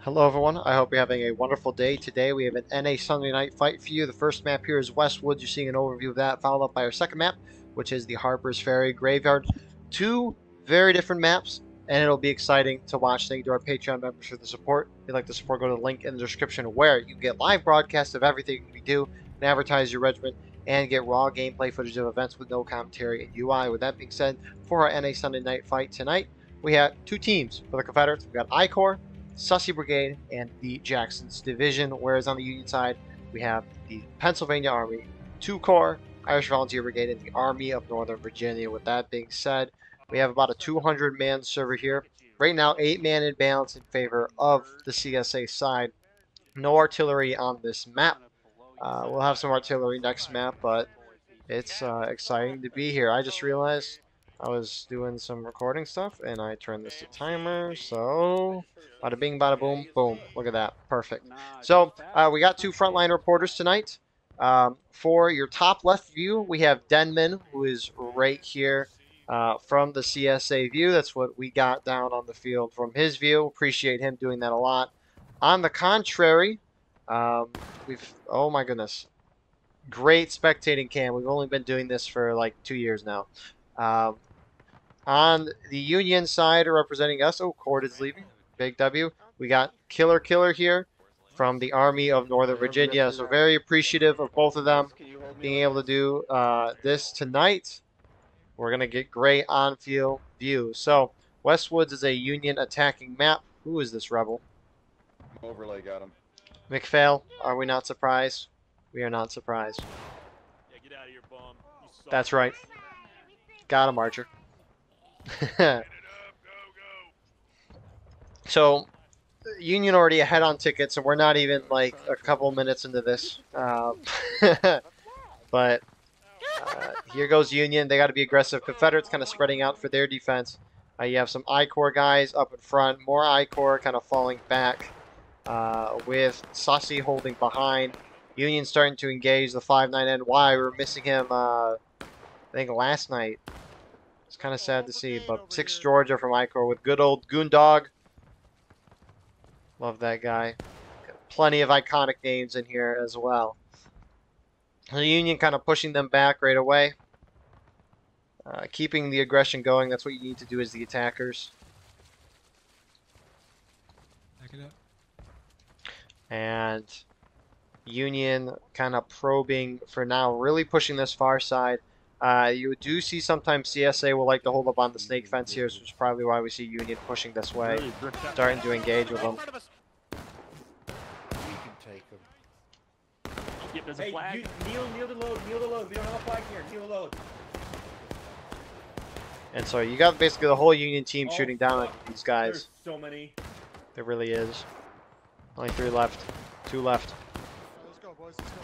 Hello everyone, I hope you're having a wonderful day. Today we have an NA Sunday night fight for you. The first map here is Westwoods. You're seeing an overview of that, followed up by our second map, which is the Harper's Ferry Graveyard. Two very different maps, and it'll be exciting to watch. Thank you to our Patreon members for the support. If you'd like the support, go to the link in the description where you can get live broadcasts of everything we do, and advertise your regiment, and get raw gameplay footage of events with no commentary and UI. With that being said, for our NA Sunday night fight tonight, we have two teams for the Confederates. We've got I-Corps, Sussy Brigade, and the Jackson's Division, whereas on the Union side, we have the Pennsylvania Army, 2 Corps, Irish Volunteer Brigade, and the Army of Northern Virginia. With that being said, we have about a 200-man server here. Right now, 8-man in balance in favor of the CSA side. No artillery on this map. We'll have some artillery next map, but it's exciting to be here. I just realized I was doing some recording stuff, and I turned this to timer, so bada bing, bada boom, boom. Look at that. Perfect. So we got 2 frontline reporters tonight. For your top left view, we have Denman, who is right here from the CSA view. That's what we got down on the field from his view. Appreciate him doing that a lot. On the contrary, oh my goodness. Great spectating cam. We've only been doing this for like 2 years now. On the Union side, representing us, oh, Cord is leaving. Big W. We got Killer here from the Army of Northern Virginia. So very appreciative of both of them being able to do this tonight. We're going to get great on-field view. So Westwoods is a Union attacking map. Who is this rebel? Overlay got him. McPhail, are we not surprised? We are not surprised. Yeah, get out of here, bum. That's right. Got him, Archer. So, Union already ahead on tickets, and we're not even like a couple minutes into this. But here goes Union. They got to be aggressive. Confederates kind of spreading out for their defense. You have some I-Corps guys up in front, more I-Corps kind of falling back with Sussy holding behind. Union starting to engage the 5-9 NY. We were missing him, I think, last night. It's kind of sad to see, but 6 Georgia from I-Corps with good old Goondog. Love that guy. Got plenty of iconic names in here as well. The Union kind of pushing them back right away. Keeping the aggression going. That's what you need to do as the attackers. Back it up. And Union kind of probing for now, really pushing this far side. You do see sometimes CSA will like to hold up on the snake fence here, which is probably why we see Union pushing this way, starting to engage with them. We can take him. Yep, there's a Hey, flag. kneel to load, kneel to load. We don't have a flag here. Kneel to load. And so you got basically the whole Union team shooting down at these guys. There's so many. There really is. Only 3 left. 2 left. Let's go, boys. Let's go,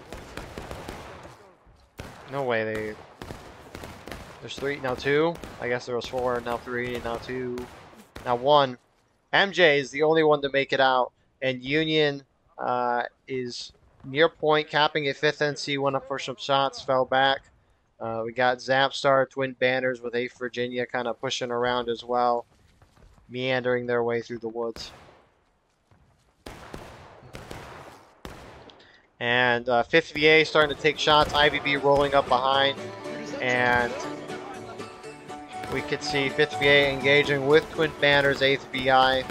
boys. No way. There's 3, now 2. I guess there was 4, now 3, now 2, now 1. MJ is the only one to make it out, and Union is near point, capping at 5th NC, went up for some shots, fell back. We got Zapstar, Twin Banners with 8th Virginia kind of pushing around as well, meandering their way through the woods. And 5th VA starting to take shots, IVB rolling up behind, and we could see 5th VA engaging with Twin Banners, 8th VI.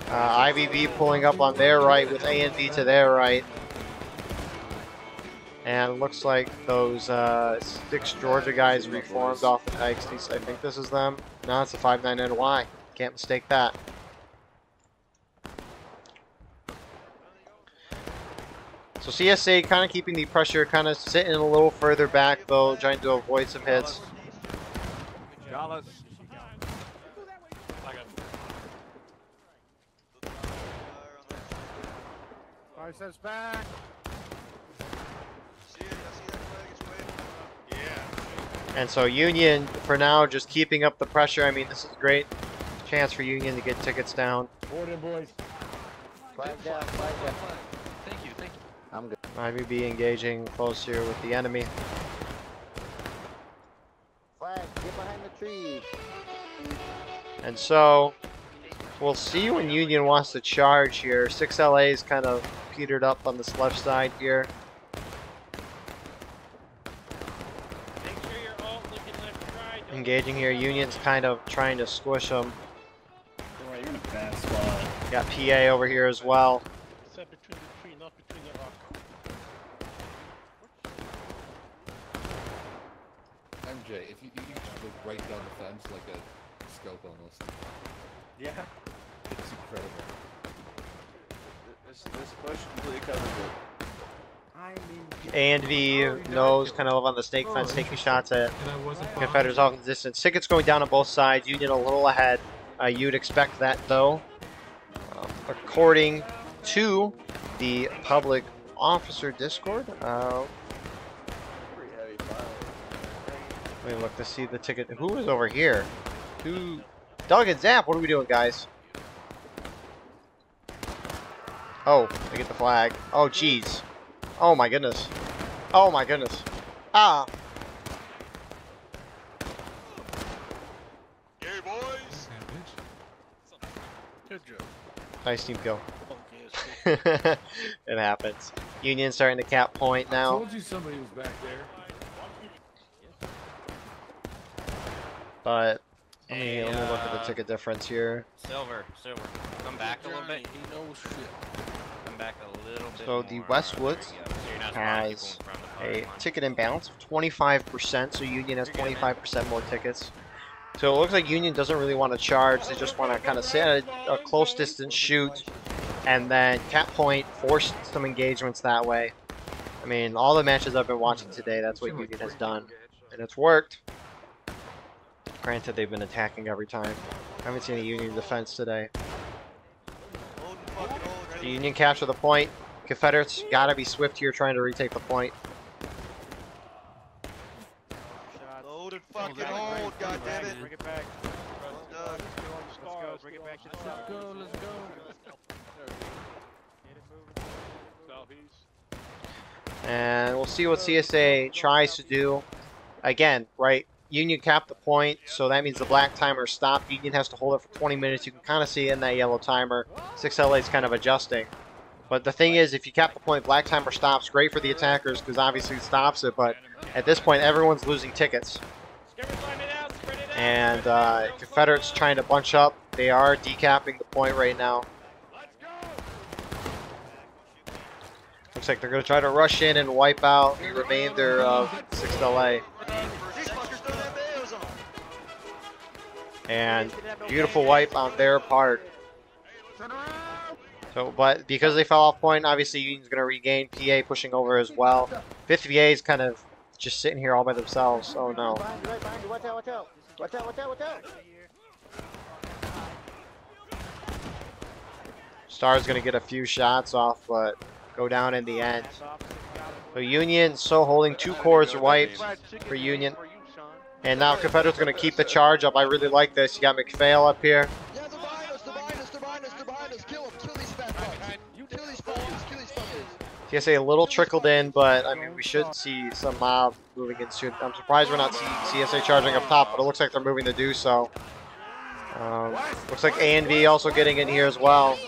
IVB pulling up on their right with ANV to their right. And it looks like those 6 Georgia guys reformed off the Pikes. I think this is them. No, it's a 5-9 NY. Can't mistake that. So CSA kind of keeping the pressure, kind of sitting a little further back though, trying to avoid some hits. Biceps back. And so Union, for now, just keeping up the pressure. I mean, this is a great chance for Union to get tickets down. Board in, boys. Flag down, flag down. Thank you, thank you. I'm good. IVB engaging close here with the enemy. Flag, get behind the trees. And so We'll see when Union wants to charge here. 6LA is kind of petered up on this left side here. Make sure you're all looking left and right. Don't Engaging here. Union's kind of trying to squish them. You're in a bad spot. Got PA over here as well. Step between the tree, not between the rock. MJ, if you just look right down the fence like a scope almost. Yeah. It's incredible. This push completely covers it. I mean, A and V knows kind of on the snake fence, taking shots at Confederates off in the distance. Tickets going down on both sides. Union a little ahead. You'd expect that though. According to the public officer Discord, Pretty heavy fire. let me look to see the ticket. Who is over here? Who? Doug and Zap. What are we doing, guys? Oh, they get the flag. Oh, jeez. Oh my goodness. Oh my goodness. Ah. Hey, boys. Good job. Nice team kill. Okay, It happens. Union starting to cap point now. told you somebody was back there. But let me look at the ticket difference here. Silver. Come back a little bit. He knows shit. Come back a little bit. So the more. Westwoods There you go. So you're not spotting people has in front of the a parking lot. ticket imbalance of 25%, so Union has 25% more tickets. So it looks like Union doesn't really want to charge. They just want to kind of sit at a close distance, shoot, and then cap point, force some engagements that way. I mean, all the matches I've been watching today, that's what Union has done, and it's worked. Granted, they've been attacking every time. I haven't seen a Union defense today. The Union capture the point. Confederates gotta be swift here trying to retake the point. Load and fucking hold, goddammit. Bring it back. Well done. Let's go. Bring it back to the south. Let's go. Let's go. Get it moving. Southeast. And we'll see what CSA tries to do. Again, right, Union capped the point, so that means the black timer stopped. Union has to hold it for 20 minutes. You can kind of see it in that yellow timer. 6LA is kind of adjusting. But the thing is, if you cap the point, black timer stops. Great for the attackers because obviously it stops it, but at this point, everyone's losing tickets. And Confederates trying to bunch up. They are decapping the point right now. Looks like they're going to try to rush in and wipe out the remainder of 6LA. These fuckers don't have AOs on. And beautiful wipe on their part. So, but because they fell off point, obviously Union's going to regain. PA pushing over as well. 5th VA is kind of just sitting here all by themselves. Oh no. Watch out, watch out. Watch out, watch out, watch out. Star's going to get a few shots off, but go down in the end. So Union still holding 2 cores wiped for Union. And now Confederate's going to keep the charge up. I really like this. You got McPhail up here. Yeah, they're behind us, they're behind us, they're behind us, they're behind us. Kill them, kill these fat fucks. Kill these fuckers, kill these fuckers. TSA a little trickled in, but I mean, we should see some mob moving in soon. I'm surprised we're not seeing CSA charging up top, but it looks like they're moving to do so. Looks like A and V also getting in here as well.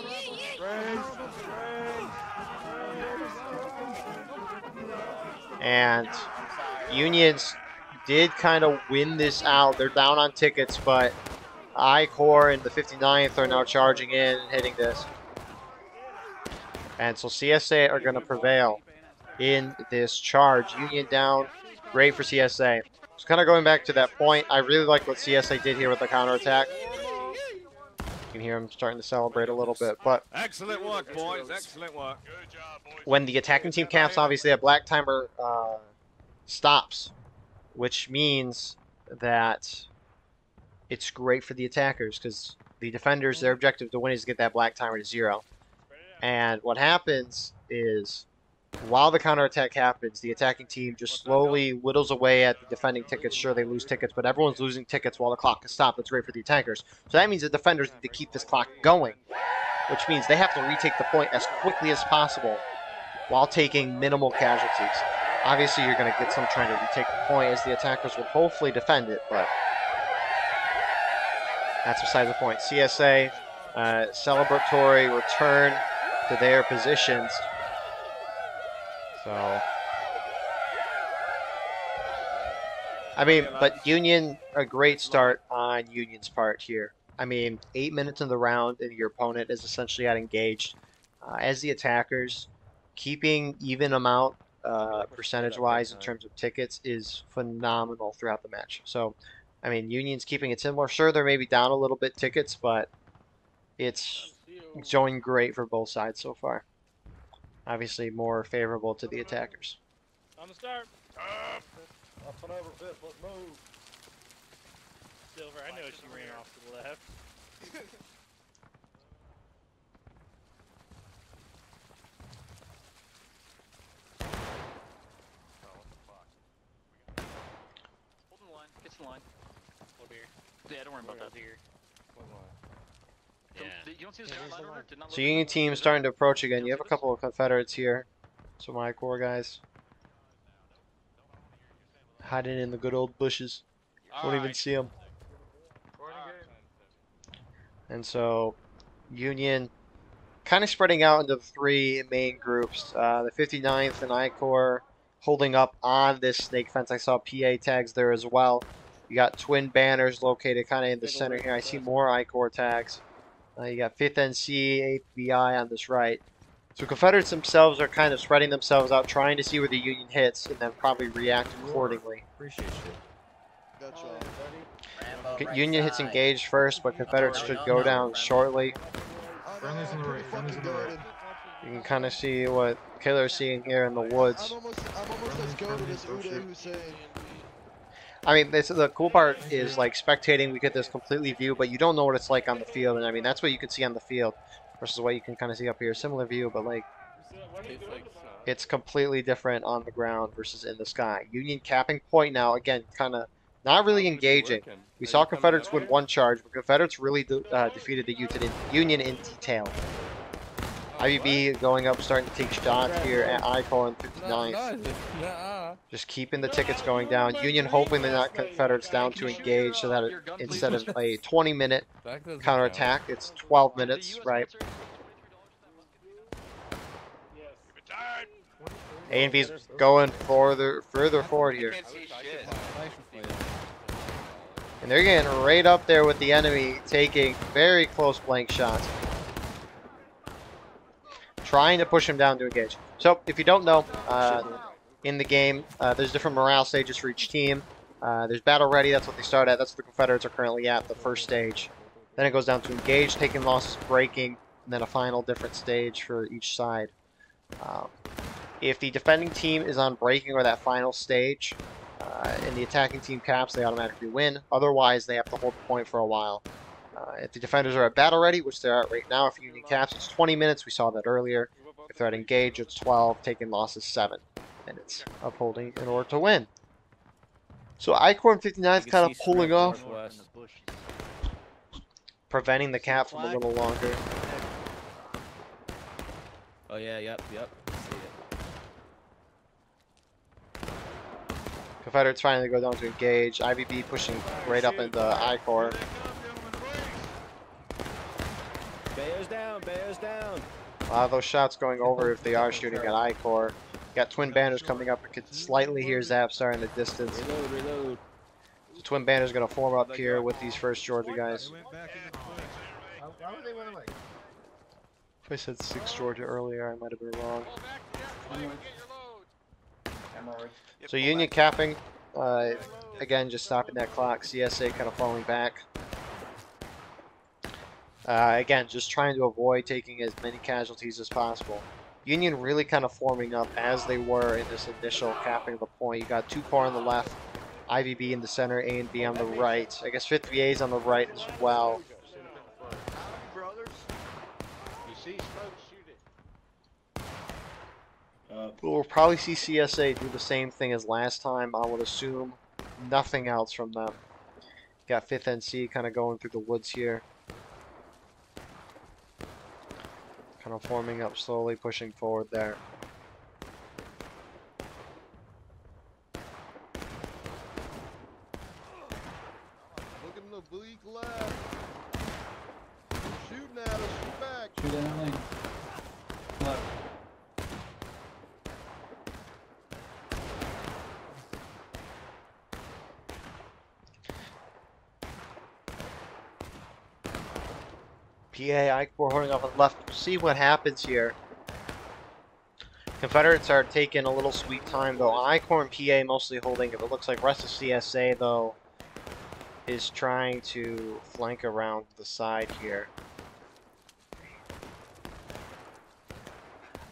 And Unions did kind of win this out. They're down on tickets, but I-Corps and the 59th are now charging in and hitting this. And so CSA are going to prevail in this charge. Union down, great for CSA. So kind of going back to that point, I really like what CSA did here with the counterattack. You can hear them starting to celebrate a little bit. But Excellent work, boys. Excellent work. when the attacking team caps, obviously that black timer stops, which means that it's great for the attackers because the defenders, their objective to win is to get that black timer to 0. And what happens is, while the counterattack happens, the attacking team just slowly whittles away at the defending tickets. Sure, they lose tickets, but everyone's losing tickets while the clock is stopped. That's great for the attackers. So that means the defenders need to keep this clock going, which means they have to retake the point as quickly as possible while taking minimal casualties. Obviously, you're going to get some trying to retake the point as the attackers will hopefully defend it, but that's beside the point. CSA celebratory return to their positions. So, I mean, but Union, a great start on Union's part here. I mean, 8 minutes in the round and your opponent is essentially at engaged. As the attackers, keeping even amount percentage-wise in terms of tickets is phenomenal throughout the match. So, I mean, Union's keeping it similar. Sure, they're maybe down a little bit tickets, but it's going great for both sides so far. Obviously, more favorable to the attackers. On the start. Up and over, Fitz. Let's move. Silver, I know she ran off to the left. Hold the line. Get to the line. Hold here. Yeah, don't worry about that. Here. Yeah. You don't see this line over? Did not So look Union at team starting to approach again. You have a couple of Confederates here. Some my core guys. Hiding in the good old bushes. Won't even see them. And so Union kind of spreading out into the three main groups. The 59th and I-Corps holding up on this snake fence. I saw PA tags there as well. You got twin banners located kind of in the center here. I see more I-Corps tags. You got 5th NC, 8th BI on this right. So Confederates themselves are kind of spreading themselves out, trying to see where the Union hits, and then probably react accordingly. Appreciate you. Gotcha. Union hits engaged first, but Confederates should go down shortly. Friendly's on the right. Friendly's on the right. You can kind of see what Killer's seeing here in the woods. I'm almost as goated as Uday Hussein. I mean, the cool part is like spectating. We get this completely view, but you don't know what it's like on the field. And I mean, that's what you can see on the field versus what you can kind of see up here. Similar view, but like it's completely different on the ground versus in the sky. Union capping point now, again, kind of not really engaging. We saw Confederates win one charge, but Confederates really defeated the Union in detail. IVB going up, starting to take shots here at I-Corps in 59th. Just keeping the tickets going down. Union hoping they're not Confederates down to engage so that instead of a 20-minute counterattack, it's 12 minutes, right? A and B's going further forward here. And they're getting right up there with the enemy, taking very close blank shots. Trying to push him down to engage. So, if you don't know, in the game, there's different morale stages for each team. There's battle ready, that's what they start at. That's what the Confederates are currently at, the first stage. Then it goes down to engage, taking losses, breaking, and then a final different stage for each side. If the defending team is on breaking or that final stage, and the attacking team caps, they automatically win. Otherwise, they have to hold the point for a while. If the defenders are at battle ready, which they are at right now, if Union caps, it's 20 minutes. We saw that earlier. If they're at engage, it's 12. Taking losses 7 minutes. Upholding in order to win. So I-Corps and 59 is kind of pulling off, preventing the cap from a little longer. Oh yeah, yep. See it. Confederates finally go down to engage. IVB pushing right up into I-Corps. Bears down. A lot of those shots going over if they are shooting at I-Corps. Got twin banners coming up. I could slightly hear Zapstar in the distance. Reload. So twin banners going to form up here with these first Georgia guys. If I said 6 Georgia earlier, I might have been wrong. So Union capping, again, just stopping that clock. CSA kind of falling back. Again, just trying to avoid taking as many casualties as possible. Union really kind of forming up as they were in this initial capping of the point. You got 2 Corps on the left, IVB in the center, A and B on the right. I guess 5th VA is on the right as well. We'll probably see CSA do the same thing as last time. I would assume nothing else from them. Got 5th NC kind of going through the woods here. Kind of forming up slowly, pushing forward there. Look at the bleak left. Shoot now. PA, I-Corps holding off on the left. We'll see what happens here. Confederates are taking a little sweet time, though. I-Corps and PA mostly holding it. It looks like rest of CSA, though, is trying to flank around the side here.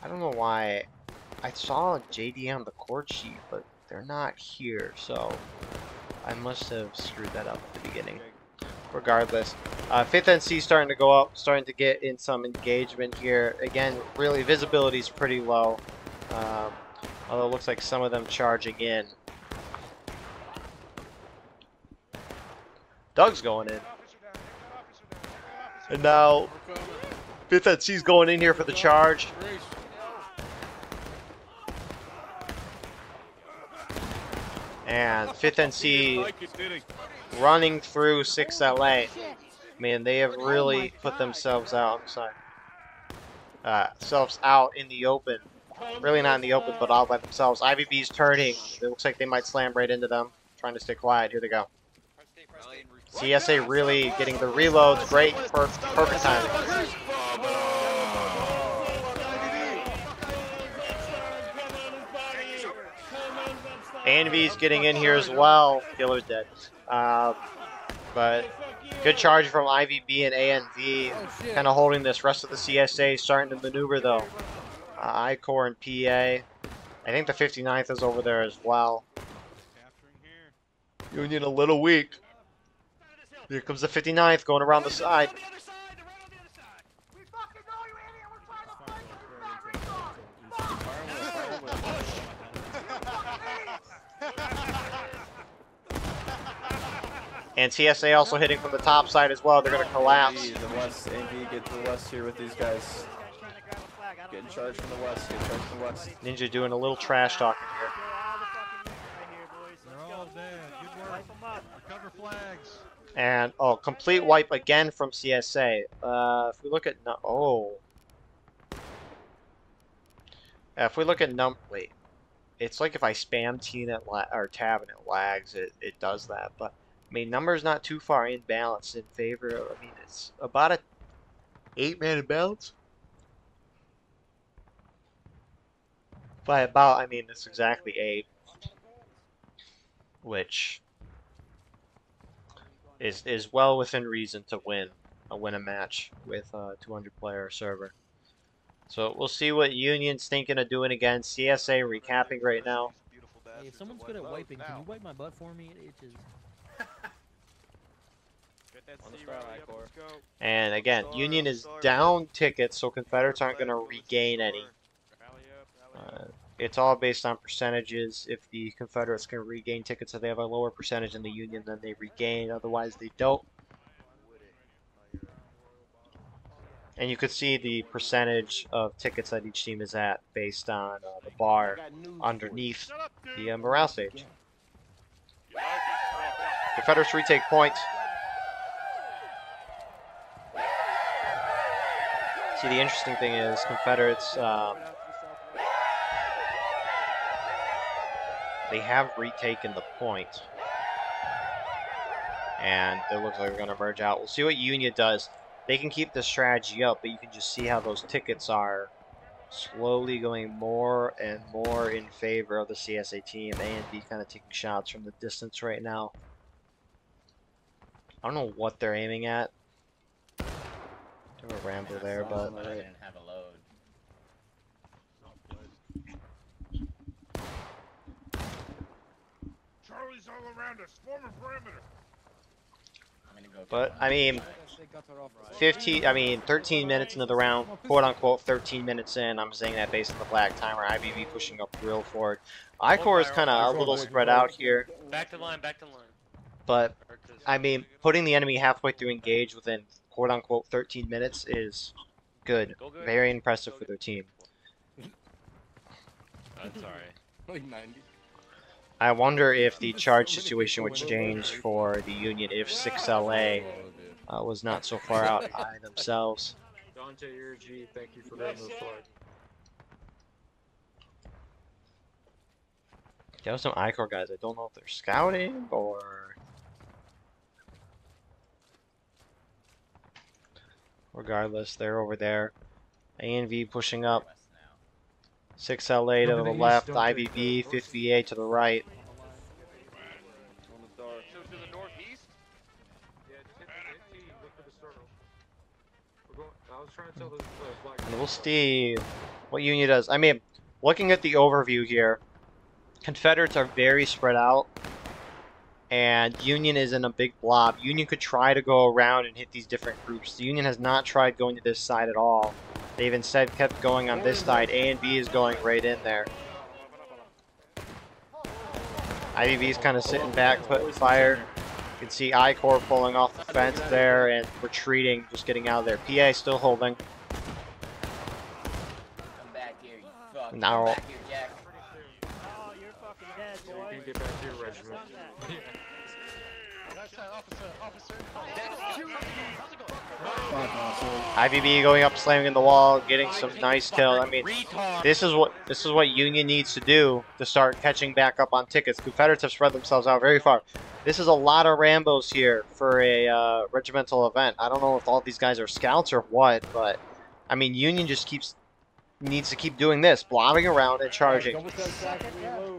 I don't know why. I saw JD on the court sheet, but they're not here, so I must have screwed that up at the beginning. Regardless, 5th NC starting to go up, starting to get in some engagement here. Again, really visibility is pretty low, although it looks like some of them charging in. Doug's going in, and now 5th NC's going in here for the charge. And 5th NC running through 6LA. I mean, they have really put themselves out. I'm sorry. Selves out in the open. Really not in the open, but all by themselves. IVB's turning. It looks like they might slam right into them. Trying to stay quiet. Here they go. CSA really getting the reloads. Great. Perfect timing. ANV's getting in here as well. Killer's dead. But good charge from IVB and ANV. Kind of holding this. Rest of the CSA starting to maneuver though. I-Corps and PA. I think the 59th is over there as well. Union a little weak. Here comes the 59th going around the side. And TSA also hitting from the top side as well. They're going to collapse. The west, AV, get to the west here with these guys. Get in charge from the west. Get in charge from the west. Ninja doing a little trash talking here. They're all dead. Good work. Recover flags. And, oh, complete wipe again from CSA. If we look at, if we look at wait. It's like if I spam or tab and it lags, it does that. But, I mean, number's not too far in balance in favor of, I mean, it's about a 8-man imbalance. By about, I mean, it's exactly 8. Which is well within reason to win a match with a 200-player server. So we'll see what Union's thinking of doing against CSA. Recapping right now. Hey, if someone's good at wiping, can you wipe my butt for me? It itches. And again, Union is down tickets, so Confederates aren't going to regain any. It's all based on percentages. If the Confederates can regain tickets, if they have a lower percentage than the Union, then they regain. Otherwise, they don't. And you could see the percentage of tickets that each team is at based on the bar underneath the morale stage. Confederates retake points. See, the interesting thing is Confederates, they have retaken the point. And it looks like they're going to merge out. We'll see what Union does. They can keep the strategy up, but you can just see how those tickets are slowly going more and more in favor of the CSA team. A and B kind of taking shots from the distance right now. I don't know what they're aiming at. Do a ramble there, but I didn't have a load. Charlie's all around us. Form a perimeter. But I mean, 13 minutes into the round, quote unquote 13 minutes in. I'm saying that based on the black timer. IBB pushing up real forward. I-Corps is kind of a little spread out here. Back to line, back to line. But I mean, putting the enemy halfway through engage within quote unquote 13 minutes is good. Very impressive for their team. That's alright. Like 90. I wonder if the charge situation would change for the Union if 6LA was not so far out by themselves. Dante, you're a G. Thank you for bringing the flag. There was some I-Corps guys. I don't know if they're scouting or Regardless, they're over there. A&V pushing up. 6LA to the left, IVB, 50VA to the right. So to the northeast? Yeah, hit T, look for the circle. I was trying to tell the flag. And we'll see what Union does. I mean, looking at the overview here, Confederates are very spread out, and Union is in a big blob. Union could try to go around and hit these different groups. The Union has not tried going to this side at all. They've instead kept going on this side. A and B is going right in there. IVB is kind of sitting back, putting fire. You can see I-Corps pulling off the fence there and retreating, just getting out of there. PA still holding. Come back here, you fuck. Now, Come back here, Jack. Oh, you're fucking dead, You boy. can get back to your regiment. IVB going up, slamming in the wall, getting some nice kills. I mean, this is what Union needs to do to start catching back up on tickets. Confederates have spread themselves out very far. This is a lot of Rambos here for a regimental event. I don't know if all these guys are scouts or what, but I mean, Union just needs to keep doing this, blobbing around and charging.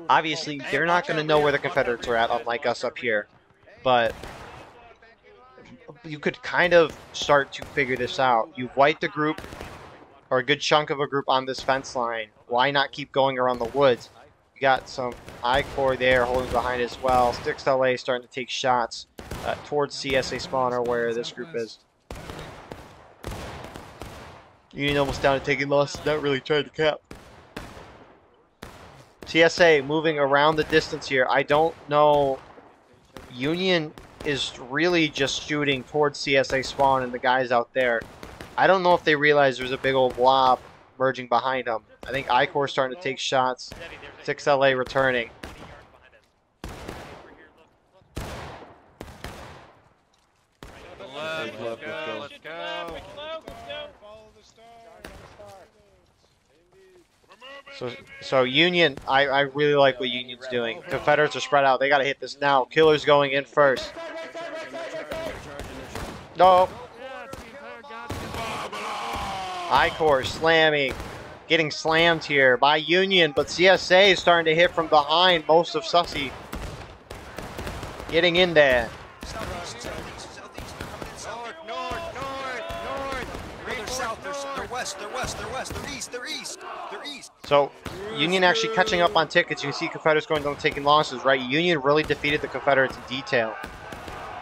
Obviously, they're not going to know where the Confederates are at, unlike us up here, but you could kind of start to figure this out. You've wiped a group, or a good chunk of a group on this fence line. Why not keep going around the woods? You got some I-Corps there holding behind as well. Sticks LA starting to take shots towards CSA spawner where this group is. Union almost down to taking losses, not really trying to cap. CSA moving around the distance here. I don't know. Union is really just shooting towards CSA spawn and the guys out there. I don't know if they realize there's a big old blob merging behind them. I think I-Corps starting to take shots. 6LA returning. Let's go. So Union, I really like what Union's doing. Confederates are spread out. They got to hit this now. Killer's going in first. No. I-Corps slamming. Getting slammed here by Union, but CSA is starting to hit from behind most of Sussy. Getting in there. So, Union actually catching up on tickets. You can see Confederates going down taking losses, right? Union really defeated the Confederates in detail.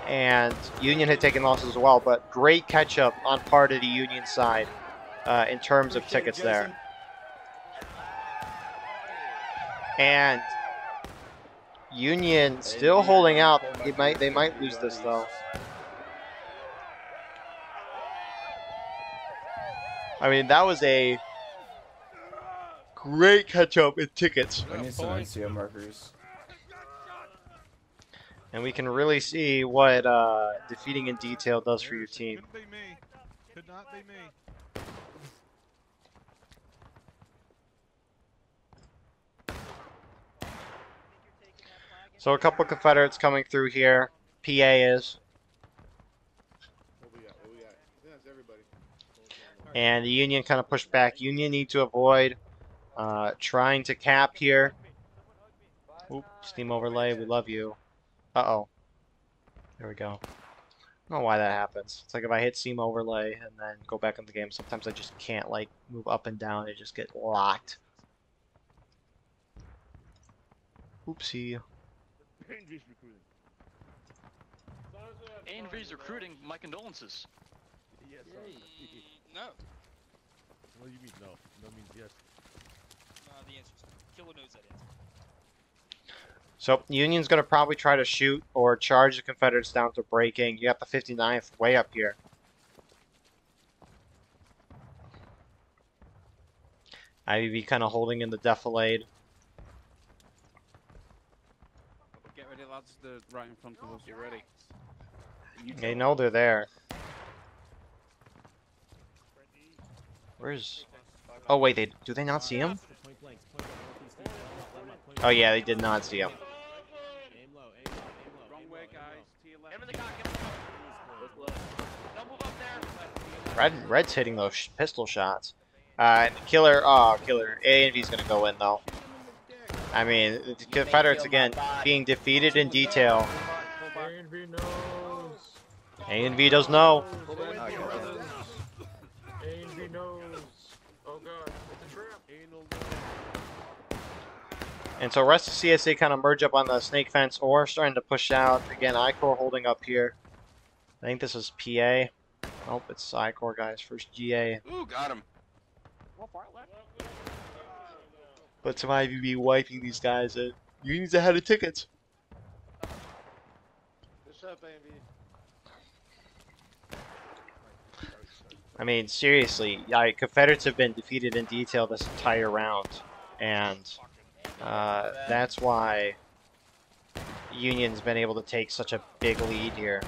And Union had taken losses as well, but great catch-up on part of the Union side in terms of tickets there. And Union still holding out. They might lose this, though. I mean, that was a great catch-up in tickets. I need some NCO markers. And we can really see what defeating in detail does for your team. Couldn't be me. Could not be me. So a couple Confederates coming through here. PA is. And the Union kind of pushed back. Union need to avoid trying to cap here. Oop, steam overlay, we love you. Uh-oh. There we go. I don't know why that happens. It's like if I hit steam overlay and then go back in the game, sometimes I just can't like move up and down. It just get locked. Oopsie. A&V's recruiting, my condolences. No. What do you mean no? No means yes. The answer's no. Killer knows that answer. So Union's going to probably try to shoot or charge the Confederates down to breaking. You got the 59th way up here. IVB kind of holding in the defilade. Get ready, lads. They're right in front of us. Get ready. They know they're there. Where's... Oh wait, do they not see him? Oh yeah, they did not see him. Wrong way, guys. To your left. Him in the cock, him in the cock. Don't move up there. Red's hitting those pistol shots. Killer. Oh, Killer. A and V's gonna go in though. I mean, the Confederates again being defeated in detail. A and V knows. A and V does know. A and V knows. Oh god, it's a trap. And so rest of CSA kind of merge up on the snake fence or starting to push out. Again, I-Corps holding up here. I think this is PA. Nope, it's I-Corps guys. First GA. Ooh, got him. But some IVB wiping these guys. Unions ahead of tickets. I mean, seriously, Confederates have been defeated in detail this entire round. And that's why Union's been able to take such a big lead here.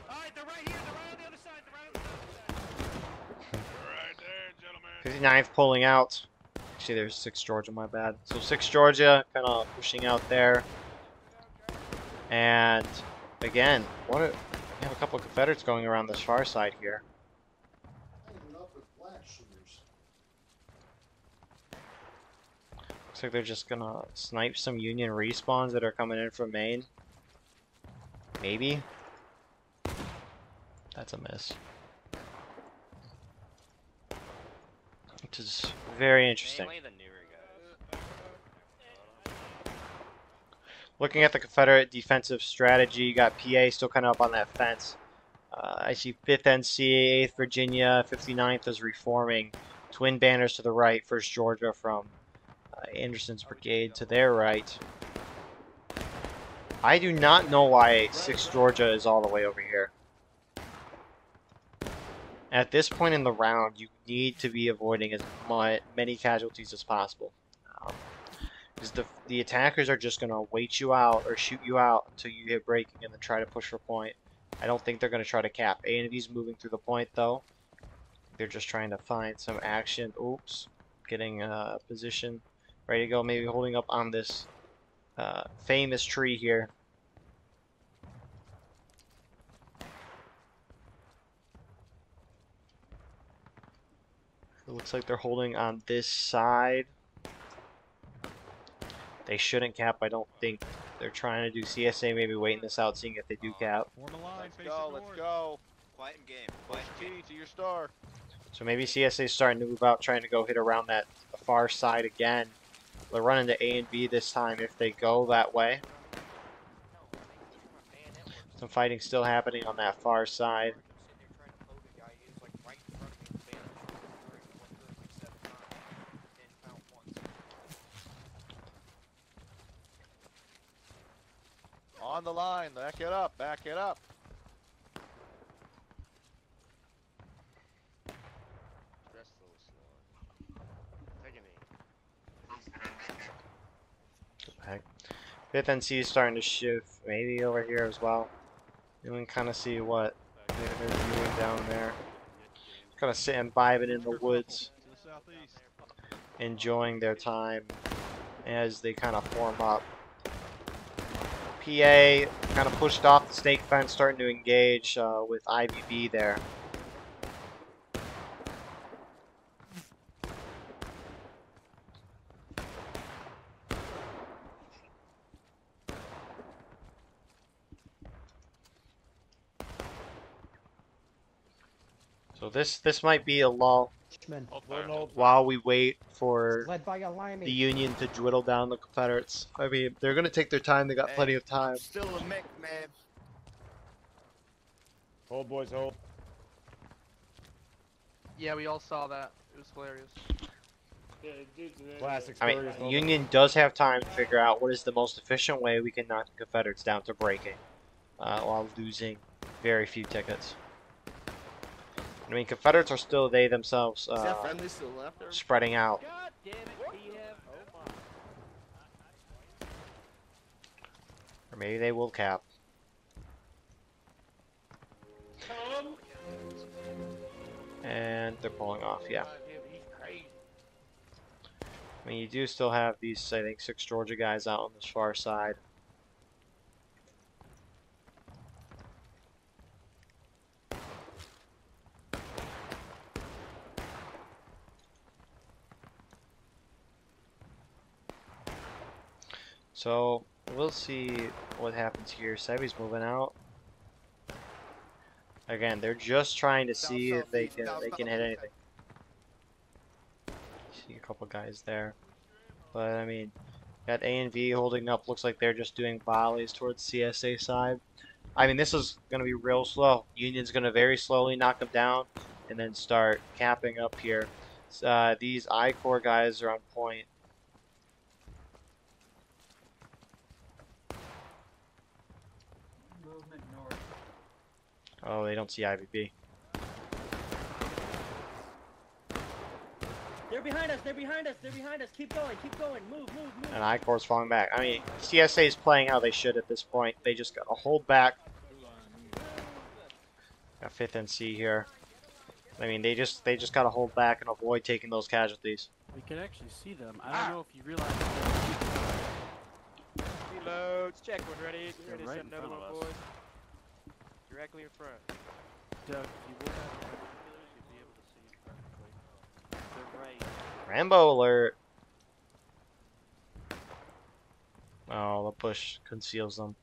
Alright, they're right here. They're right on the other side. They're right on the other side. 59th pulling out. Actually, there's 6 Georgia, my bad. So 6 Georgia kind of pushing out there. And again, we have a couple of Confederates going around this far side here. Looks like they're just gonna snipe some Union respawns that are coming in from Maine. Maybe. That's a miss. Which is very interesting. Looking at the Confederate defensive strategy, you got PA still kind of up on that fence. I see 5th NC, 8th Virginia, 59th is reforming. Twin banners to the right, 1st Georgia from Anderson's brigade to their right. I do not know why 6th Georgia is all the way over here. At this point in the round, you need to be avoiding as many casualties as possible. Because the attackers are just going to wait you out or shoot you out until you hit breaking and then try to push for point. I don't think they're going to try to cap. A and V's moving through the point though. They're just trying to find some action. Oops. Getting a position. Ready to go. Maybe holding up on this famous tree here. It looks like they're holding on this side. They shouldn't cap. I don't think they're trying to do CSA. Maybe waiting this out, seeing if they do cap. Form a line, Let's go, let's go. Quiet game. Push T to your star. So maybe CSA is starting to move out, trying to go hit around that far side again. They'll run into A and B this time if they go that way. Some fighting still happening on that far side. On the line, back it up, back it up. Heck. 5th NC is starting to shift, maybe over here as well. You can kind of see what they're doing down there. Kind of sitting, vibing in the woods, enjoying their time as they kind of form up. PA kind of pushed off the snake fence, starting to engage with IVB there. So this might be a lull while we wait for the Union to dwindle down the Confederates. I mean, they're going to take their time. They got plenty of time. Still a mech, man. Hold, boys, hold. Yeah, we all saw that. It was hilarious. Classic I mean, Union does have time to figure out what is the most efficient way we can knock the Confederates down to breaking while losing very few tickets. I mean, Confederates are still they themselves spreading out. God damn it, BF. Oh my. Or maybe they will cap. And they're pulling off, yeah. I mean, you do still have these, I think, 6 Georgia guys out on this far side. So we'll see what happens here. Sebi's moving out. Again, they're just trying to see if they can hit anything. See a couple guys there, but I mean, got A and V holding up. Looks like they're just doing volleys towards CSA side. I mean, this is going to be real slow. Union's going to very slowly knock them down and then start capping up here. These I-Corps guys are on point. Movement north. Oh, they don't see IVB. They're behind us. They're behind us. They're behind us. Keep going. Keep going. Move. And I-Corps falling back. I mean, CSA is playing how they should at this point. They just got to hold back. Got 5th NC here. I mean, they just got to hold back and avoid taking those casualties. We can actually see them. I don't know if you realize. Reloads. Check one ready. They're Ready to right send in another front one, of us. boys. Directly in front. Doug, if you would have binoculars, you'd be able to see perfectly. They're right. Rambo alert. Oh, the push conceals them.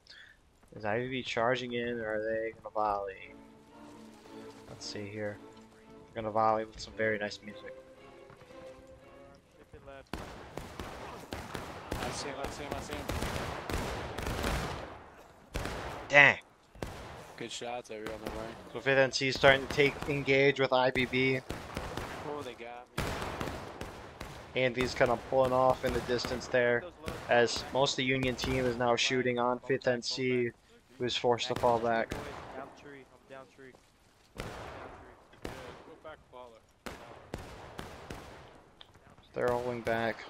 Is IVB charging in, or are they going to volley? Let's see here. They're going to volley with some very nice music. Shift it left. I see him. Dang. Good shots every other way. So 5th NC is starting to engage with IBB. Oh, they got me. Andy's kind of pulling off in the distance there, as most of the Union team is now shooting on 5th NC, who is forced to fall back. Down tree. I'm down tree. Go back, baller. They're rolling back.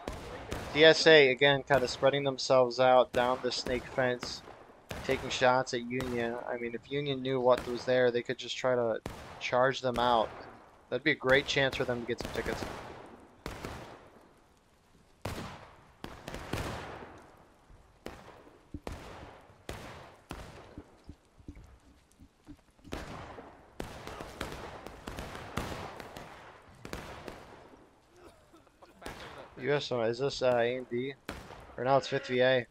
DSA, again, kind of spreading themselves out down the snake fence, taking shots at Union. I mean, if Union knew what was there, they could just try to charge them out. That'd be a great chance for them to get some tickets. US, is this A and B? Or now it's 5th VA.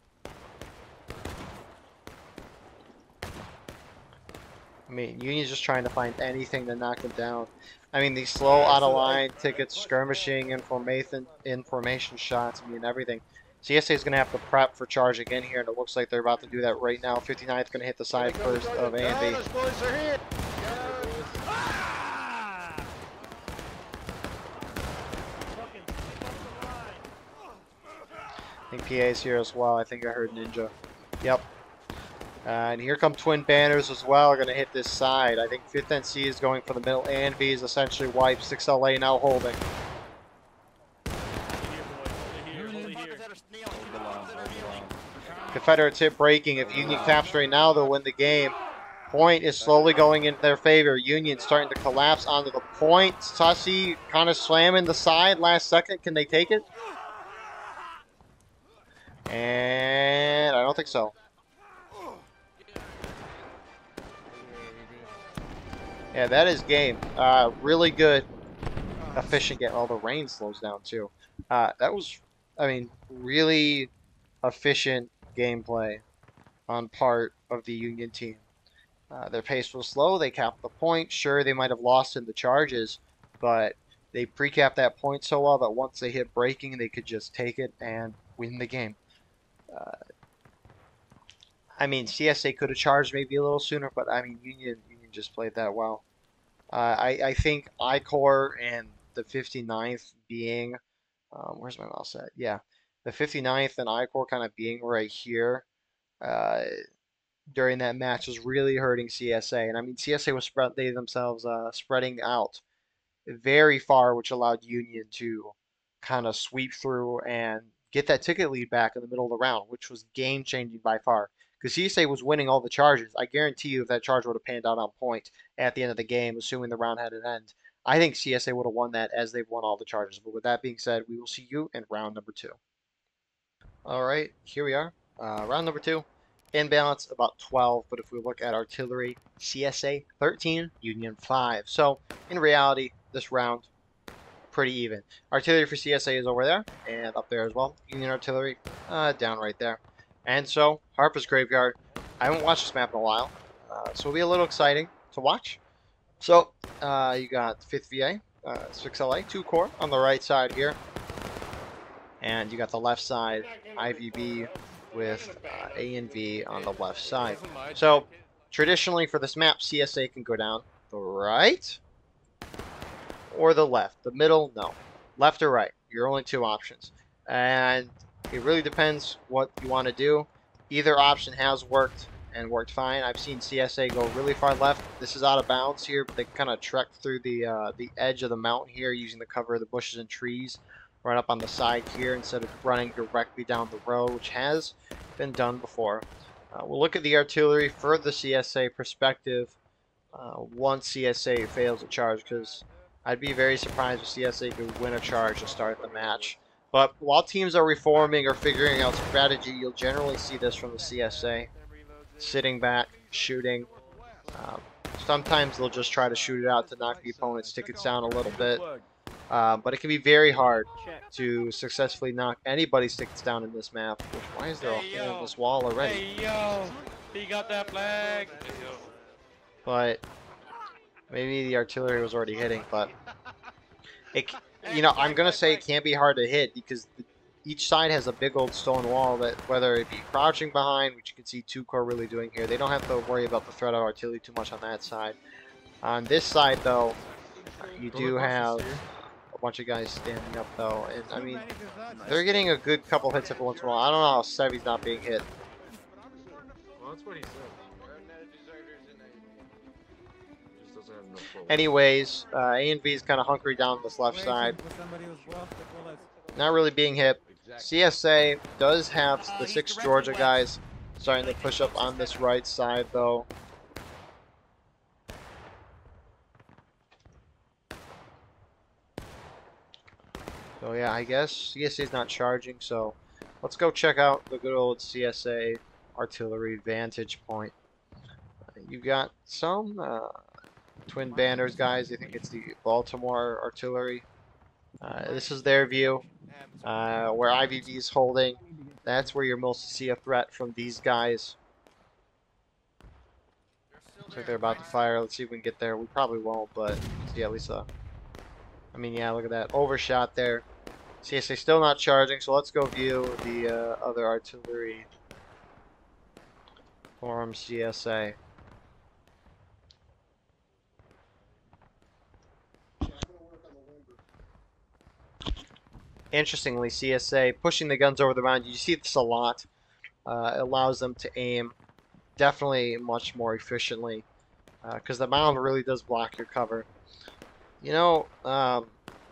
I mean, Union's just trying to find anything to knock them down. I mean, these slow, out-of-line tickets, skirmishing, information shots, I mean, everything. CSA is going to have to prep for charge again here, and it looks like they're about to do that right now. 59th going to hit the side first of A and B. I think PA's here as well. I think I heard Ninja. Yep. And here come twin banners as well. Going to hit this side. I think 5th NC is going for the middle. And V is essentially wiped. 6LA now holding. Confederate tip breaking. If Union caps right now, they'll win the game. Point is slowly going in their favor. Union starting to collapse onto the point. Sussy kind of slamming the side last second. Can they take it? And I don't think so. Yeah, that is game. Really good, efficient game. Oh, the rain slows down too. That was, I mean, really efficient gameplay on part of the Union team. Their pace was slow. They capped the point. Sure, they might have lost in the charges, but they pre-capped that point so well that once they hit breaking, they could just take it and win the game. I mean, CSA could have charged maybe a little sooner, but I mean, Union just played that well. I think I-Corps and the 59th being, where's my mouse at? Yeah, the 59th and I-Corps kind of being right here during that match was really hurting CSA. And I mean, CSA was spreading out very far, which allowed Union to kind of sweep through and get that ticket lead back in the middle of the round, which was game-changing by far. Because CSA was winning all the charges. I guarantee you if that charge would have panned out on point at the end of the game, assuming the round had an end, I think CSA would have won that as they've won all the charges. But with that being said, we will see you in round number 2. All right, here we are. Round number 2. In balance, about 12. But if we look at artillery, CSA 13, Union 5. So in reality, this round, pretty even. Artillery for CSA is over there and up there as well. Union artillery down right there. And so, Harper's Graveyard. I haven't watched this map in a while, so it'll be a little exciting to watch. So, you got 5th VA, 6LA, 2 core on the right side here. And you got the left side, IVB with A and V on the left side. So, traditionally for this map, CSA can go down the right or the left. The middle, no. Left or right, your only 2 options. And it really depends what you want to do. Either option has worked and worked fine. I've seen CSA go really far left. This is out of bounds here, but they kind of trek through the edge of the mountain here using the cover of the bushes and trees right up on the side here instead of running directly down the road, which has been done before. We'll look at the artillery for the CSA perspective once CSA fails a charge, because I'd be very surprised if CSA could win a charge to start the match. But while teams are reforming or figuring out strategy, you'll generally see this from the CSA. Sitting back, shooting. Sometimes they'll just try to shoot it out to knock the opponent's tickets down a little bit. But it can be very hard to successfully knock anybody's tickets down in this map. Why is there a hole in this wall already? Hey, yo! He got that flag! But maybe the artillery was already hitting, but it, you know, I'm gonna say it can't be hard to hit because each side has a big old stone wall that, whether it be crouching behind, which you can see 2 core really doing here, they don't have to worry about the threat of artillery too much on that side. On this side, though, you do have a bunch of guys standing up, though, and I mean, they're getting a good couple hits every once in a while. I don't know how Sevy's not being hit. Well, that's what he said. Anyways, A and V is kind of hunkering down this left side. Not really being hit. CSA does have the 6 Georgia guys starting to push up on this right side, though. So yeah, I guess CSA is not charging, so let's go check out the good old CSA artillery vantage point. You've got some twin banners guys. I think it's the Baltimore artillery. This is their view, where IVV is holding. That's where you'll mostly see a threat from these guys. Looks like they're about to fire. Let's see if we can get there. We probably won't, but see at least I mean, yeah, look at that overshot there. CSA still not charging, so let's go view the other artillery from CSA. Interestingly, CSA pushing the guns over the mountain. You see this a lot. It allows them to aim definitely much more efficiently because the mountain really does block your cover. You know,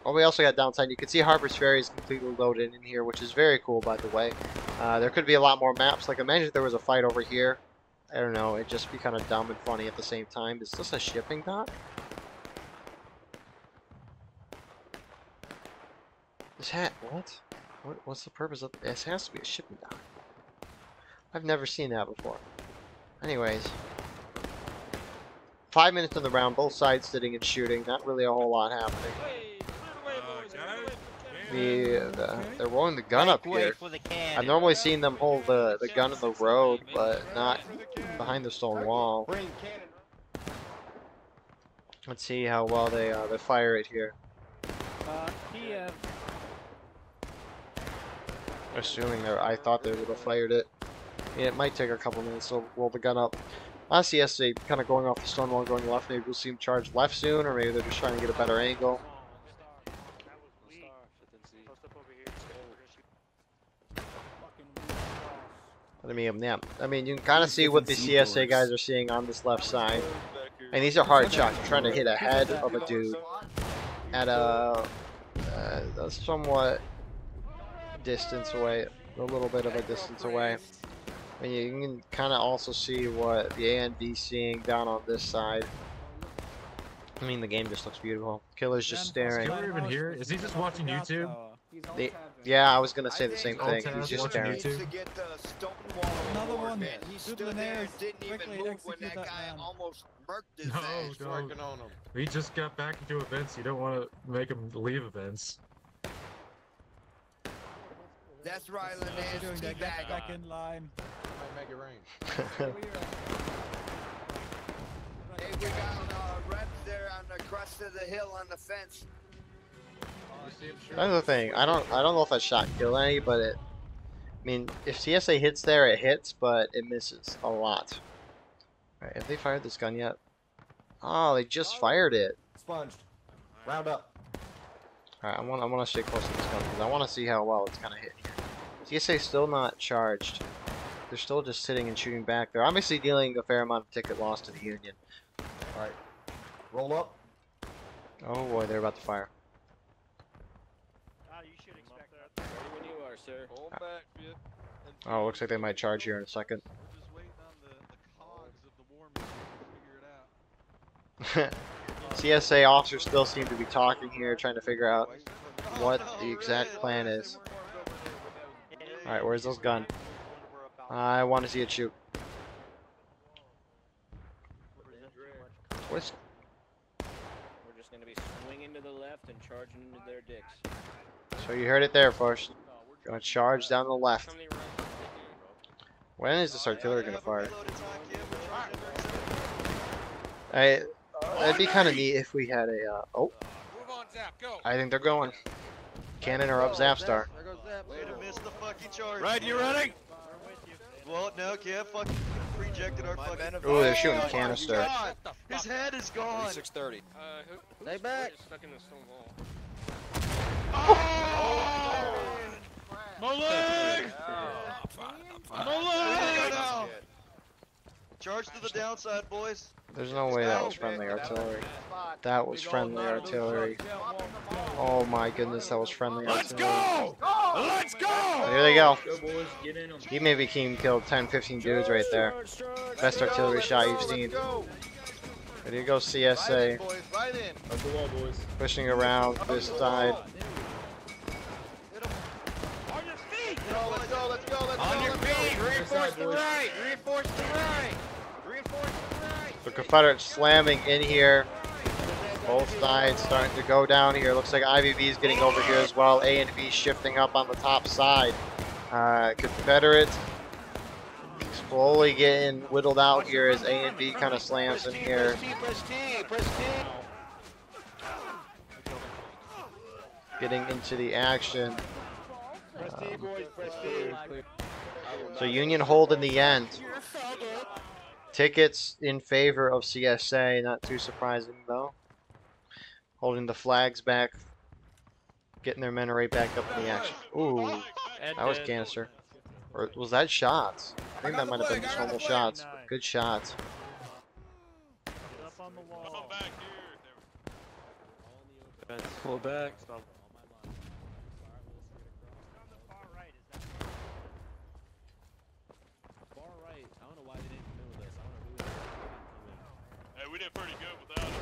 we also got downside. You can see Harper's Ferry is completely loaded in here, which is very cool, by the way. There could be a lot more maps. Like, imagine if there was a fight over here. I don't know. It'd just be kind of dumb and funny at the same time. Is this a shipping dock? This hat, what's the purpose of this? Has to be a shipping dock. I've never seen that before. Anyways, 5 minutes in the round, both sides sitting and shooting. Not really a whole lot happening. They're rolling the gun up here. I've normally seen them hold the gun in the road, but not behind the stone wall. Let's see how well they fire it here. Assuming I thought they would have fired it. Yeah, it might take a couple minutes to roll the gun up. CS they kind of going off the stone wall, going left. Maybe we'll see them charge left soon, or maybe they're just trying to get a better angle. I mean, you can kind of see what the CSA guys are seeing on this left side. And these are hard shots. You're trying to hit ahead of a dude at a somewhat distance away, a little bit of a distance away. And you can kind of also see what the A and B seeing down on this side. I mean, the game just looks beautiful. Killer's just staring. Killer even here? Is he just watching YouTube? Yeah, I was gonna say the same thing. He's just staring. Another one. He stood there, didn't even move when that guy almost murked his ass. Working on him. We just got back into events. You don't want to make him leave events. That's right, What you doing there? Get back in line. Might make it rain. Hey, we got reps there on the crest of the hill on the fence. That's the thing. I don't know if that shot killed any, but I mean, if CSA hits there, it hits, but it misses a lot. Alright, have they fired this gun yet? Oh, they just fired it. Sponged. Round up. Alright, I want to stay close to this gun because I want to see how well it's gonna hit here. CSA still not charged. They're still just sitting and shooting back. They're obviously dealing a fair amount of ticket loss to the Union. All right. Roll up. Oh boy, they're about to fire. You should expect that. Ready when you are, sir. Hold back, Fit. Oh, looks like they might charge here in a second. We're just waiting on the cogs of the war machine to figure it out. CSA officers still seem to be talking here, trying to figure out what the exact plan is. Alright, where's those gun? I want to see it shoot. What's... We're just gonna be swinging to the left and charging into their dicks. So you heard it there first. Gonna charge down the left. How many rounds did When is this artillery gonna fire? Hey, that'd be kind of neat if we had a. Oh, I think they're going. Cannon or up Zap Star. Way to miss the fucking charge. Right, you running? Well, no, yeah, fucking rejected our fucking. Ooh, they're shooting canister. His head is gone. 630. Stay back. Stuck in the stone wall. My leg! My leg! Charge to the downside, boys. There's no way that was friendly artillery. That was friendly artillery. Oh my goodness, that was friendly Let's artillery. go! Let's go! Here they go. He maybe killed 10, 15 dudes right there. Best artillery shot you've seen. There you go, CSA. Right in. Pushing around this side. On your feet! Let's go, let's go, let's go. On your feet! Reinforce the right! Reinforce the right! Reinforce the right! The Confederates slamming in here. Both sides starting to go down here. Looks like IVB is getting over here as well. A and B shifting up on the top side. Confederate slowly getting whittled out here as A and B kind of slams in here. Press T! Press T! Getting into the action. Press T, boys! Press T! So Union hold in the end. Tickets in favor of CSA, not too surprising though. Holding the flags back, getting their men right back up in the action. Ooh, that was canister. Or was that shots? I think that might have been just normal shots. Good shots. Up on the wall. Pull back. Far right. I don't know why they didn't come in with us. I don't know who was Hey, we did pretty good without him.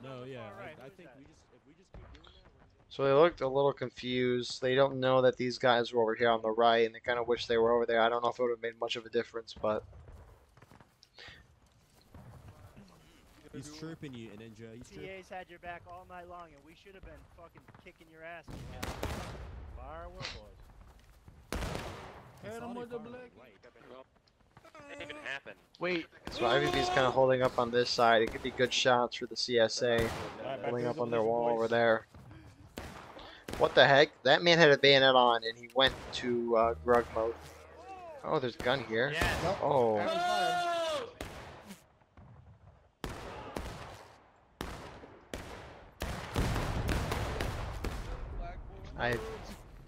No, yeah. I think if we just keep doing that, So they looked a little confused. They don't know that these guys were over here on the right, and they kind of wish they were over there. I don't know if it would have made much of a difference, but he's chirping you, and then Joe, he's chirping. TA's had your back all night long, and we should have been fucking kicking your ass. Fire away, boys. Hit him with the blick. Didn't even happen. Wait. so IVB's kind of holding up on this side. It could be good shots for the CSA. Holding up on their wall over there. What the heck? That man had a bayonet on, and he went to grug mode. Oh, there's a gun here. Oh.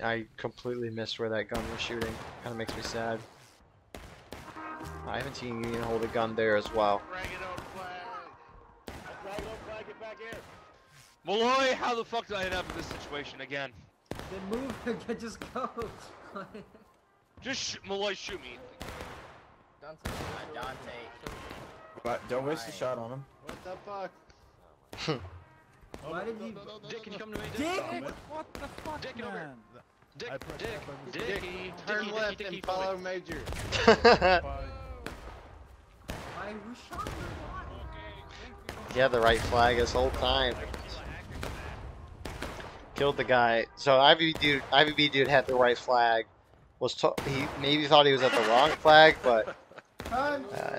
I completely missed where that gun was shooting. Kind of makes me sad. I haven't seen Union hold a gun there as well. Malloy, how the fuck did I end up in this situation again? Then move, just go. Just Malloy, shoot me. Dante. But don't waste a shot on him. What the fuck? Why did you? Dick, can you come to me? Dick! What the fuck, Dick, man? over. Dick, Dicky, Turn left and follow Major. I was shot. He had the right flag this whole time. Killed the guy. So IVB dude had the right flag. He maybe thought he was at the wrong flag, but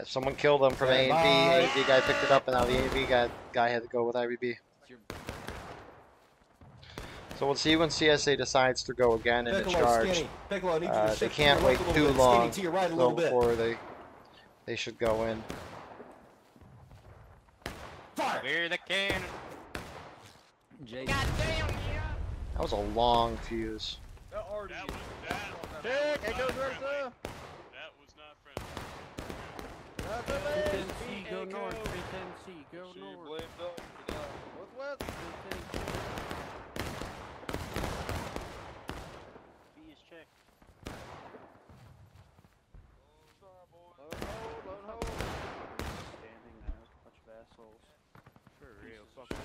someone killed him from A and B. A and B guy picked it up, and now the A and B guy had to go with IVB. So we'll see when CSA decides to go again in the charge. They can't wait too long before they should go in. Clear the cannon. That was a long fuse. That was not friendly. 310C, go north. 310C, go north. Northwest. B is checked. Load hold. Standing there, bunch of assholes. For real, fucking.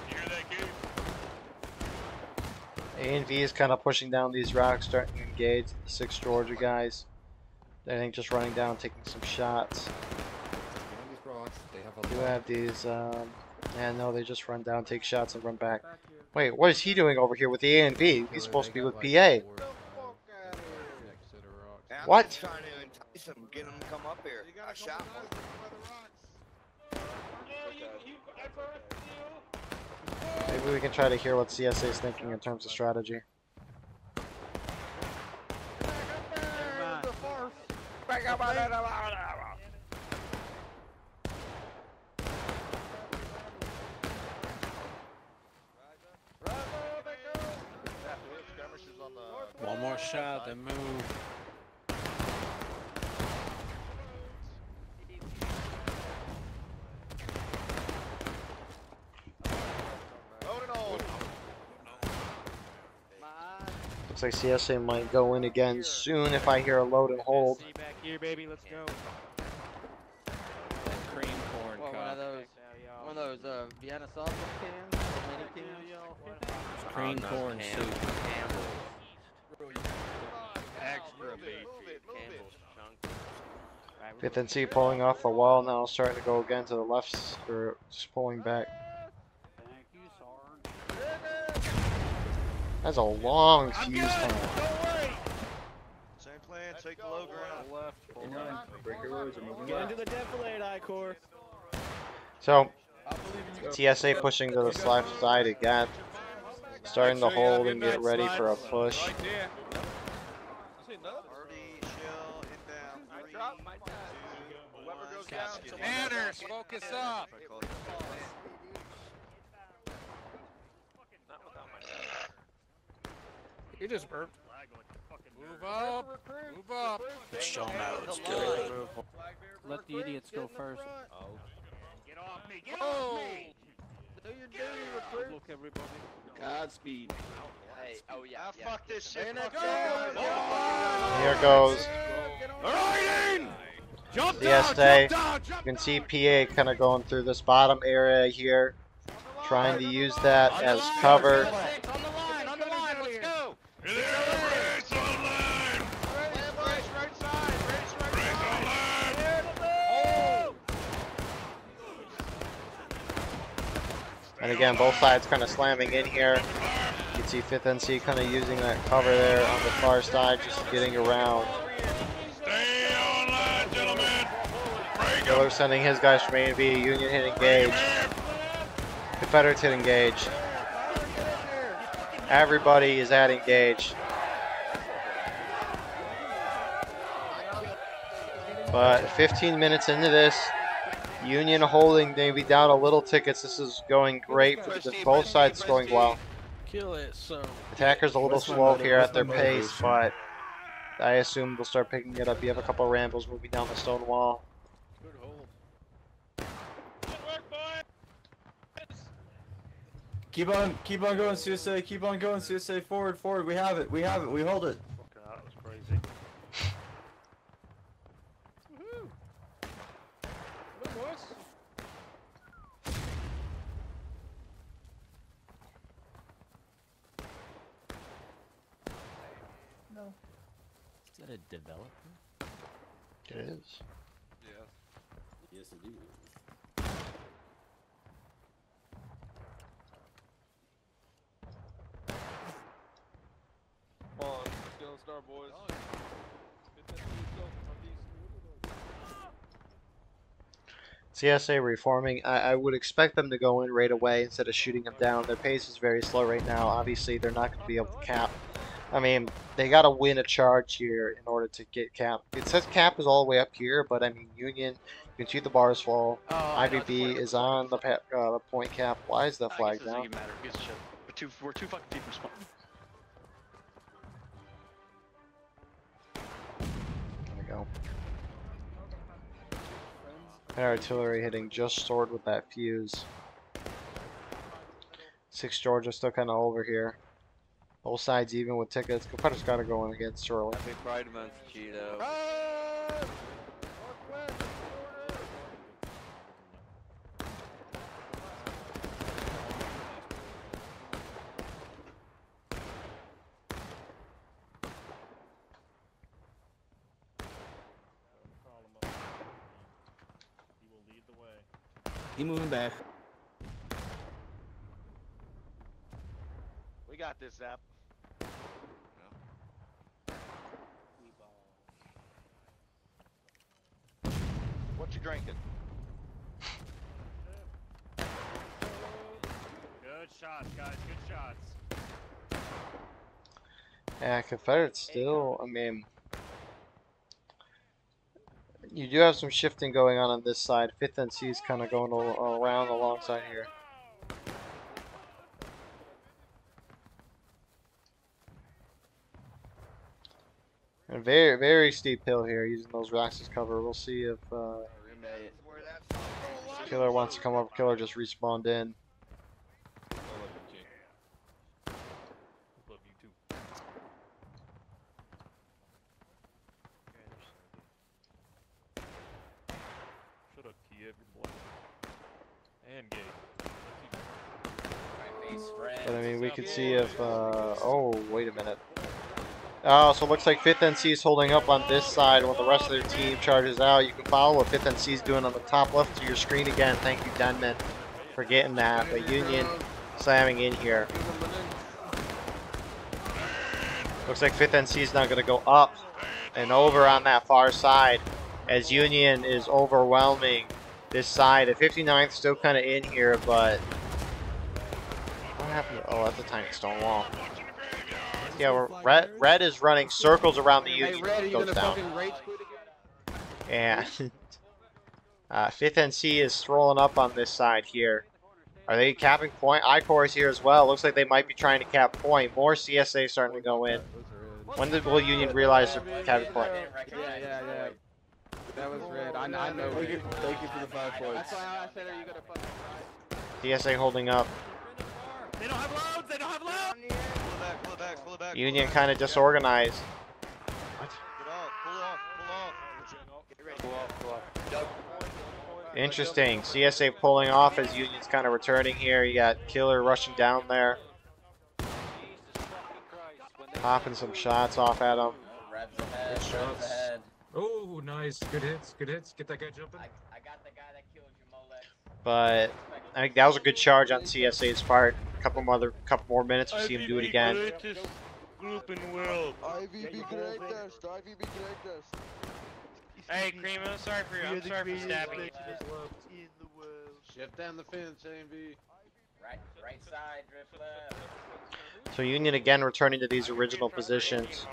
You hear that, kid? A and V is kind of pushing down these rocks, starting to engage the 6 Georgia guys. I think just running down, taking some shots. Do have these, and no, they just run down, take shots, and run back. Wait, what is he doing over here with the A and V? He's supposed to be with PA. What? I'm trying to entice him, get him to come up here. I shot one. Maybe we can try to hear what CSA is thinking in terms of strategy. One more shot, then move. Looks like CSA might go in again soon if I hear a load and hold. Back here, baby. Let's go. Cream corn What, cup. one of those Vienna sausage cans? Mini cans? Cream corn soup. Extra beefy. Campbell's chunk. 5th and C pulling off the wall now, starting to go again to the left, or just pulling back. Thank you, Sarge. That's a long fuse time. Same plan, take the low ground. Get into the defilade, I-Core. So, TSA pushing to the left side again. Starting to hold and get ready for a push. Already shell inbound. 3, 2, 1. Manners, focus up. You just burped. Move up. Move up. Show them how it's good. Let the idiots go first. Get off me! Get off me! Do your duty, recruit. Look, everybody. Godspeed. Hey, oh yeah. Fuck this shit. Here goes Jump CSA. You can see PA kind of going through this bottom area here, trying to use that as cover. On the line, let's go. And again, both sides kind of slamming in here. You can see 5th NC kind of using that cover there on the far side, just getting around. Stay online, gentlemen. Miller sending his guys from A and B. Union hit engage. Confederates hit engage. Everybody is at engage. But 15 minutes into this, Union holding maybe down a little tickets. This is going great for both sides, going well. Kill it, so. Attackers a little slow here at their pace, but I assume they'll start picking it up. You have a couple of Rambos moving down the stone wall. Good hold. Keep on going, CSA. Keep on going, CSA. Forward. We have it. We hold it. That was crazy. No. Is that a developer? It is. Yeah. Yes, it is. Yellow Star, boys. CSA reforming. I would expect them to go in right away instead of shooting them down. Their pace is very slow right now. Obviously, they're not going to be able to cap. I mean, they got to win a charge here in order to get cap. It says cap is all the way up here, but I mean, Union, you can see the bars fall. IVB is on the point cap. Why is the flag down? Doesn't matter. Who gives a shit? We're too fucking deep in spawn. There we go. Artillery hitting just short with that fuse. 6 Georgia still kind of over here. Both sides even with tickets. Confederate's got to go in against Shirley. Happy Pride Month, Cheeto. He moving back. We got this, Zap. What you drinking? Good shots, guys. Good shots. Yeah, Confederate still, I mean, you do have some shifting going on this side. 5th NC is kind of going around alongside here. And very, very steep hill here using those rocks as cover. We'll see if Killer wants to come up. Killer just respawned in. But I mean, we could see if, oh, wait a minute. Oh, so it looks like 5th NC is holding up on this side when the rest of their team charges out. You can follow what 5th NC is doing on the top left of your screen again. Thank you, Denman, for getting that. But Union slamming in here. Looks like 5th NC is now going to go up and over on that far side as Union is overwhelming this side. The 59th still kind of in here, but what happened? Oh, that's a tiny stone wall. Yeah, red is running circles around the Union. Hey, goes down. And 5th NC is rolling up on this side here. Are they capping point? I-Corps is here as well. Looks like they might be trying to cap point. More CSA starting to go in. When will Union realize they're capping point? Yeah. That was red. I know. Thank you for the 5 points. That's why I said, are you gonna fucking CSA holding up. They don't have loads! They don't have loads! Pull it back. Union kind of disorganized. What? Pull off. Interesting. CSA pulling off as Union's kind of returning here. You got Killer rushing down there. Popping some shots off at him. Good shots. Oh, nice. Good hits. Get that guy jumping. I got the guy that killed your Molex. But I think that was a good charge on CSA's part. A couple more minutes, we see him do it again. Group in the world. IVB greatest. IVB greatest. Hey, Cream, I'm sorry for stabbing you. Shift down the fence, AMV. Right side, drift left. So Union again returning to these original positions.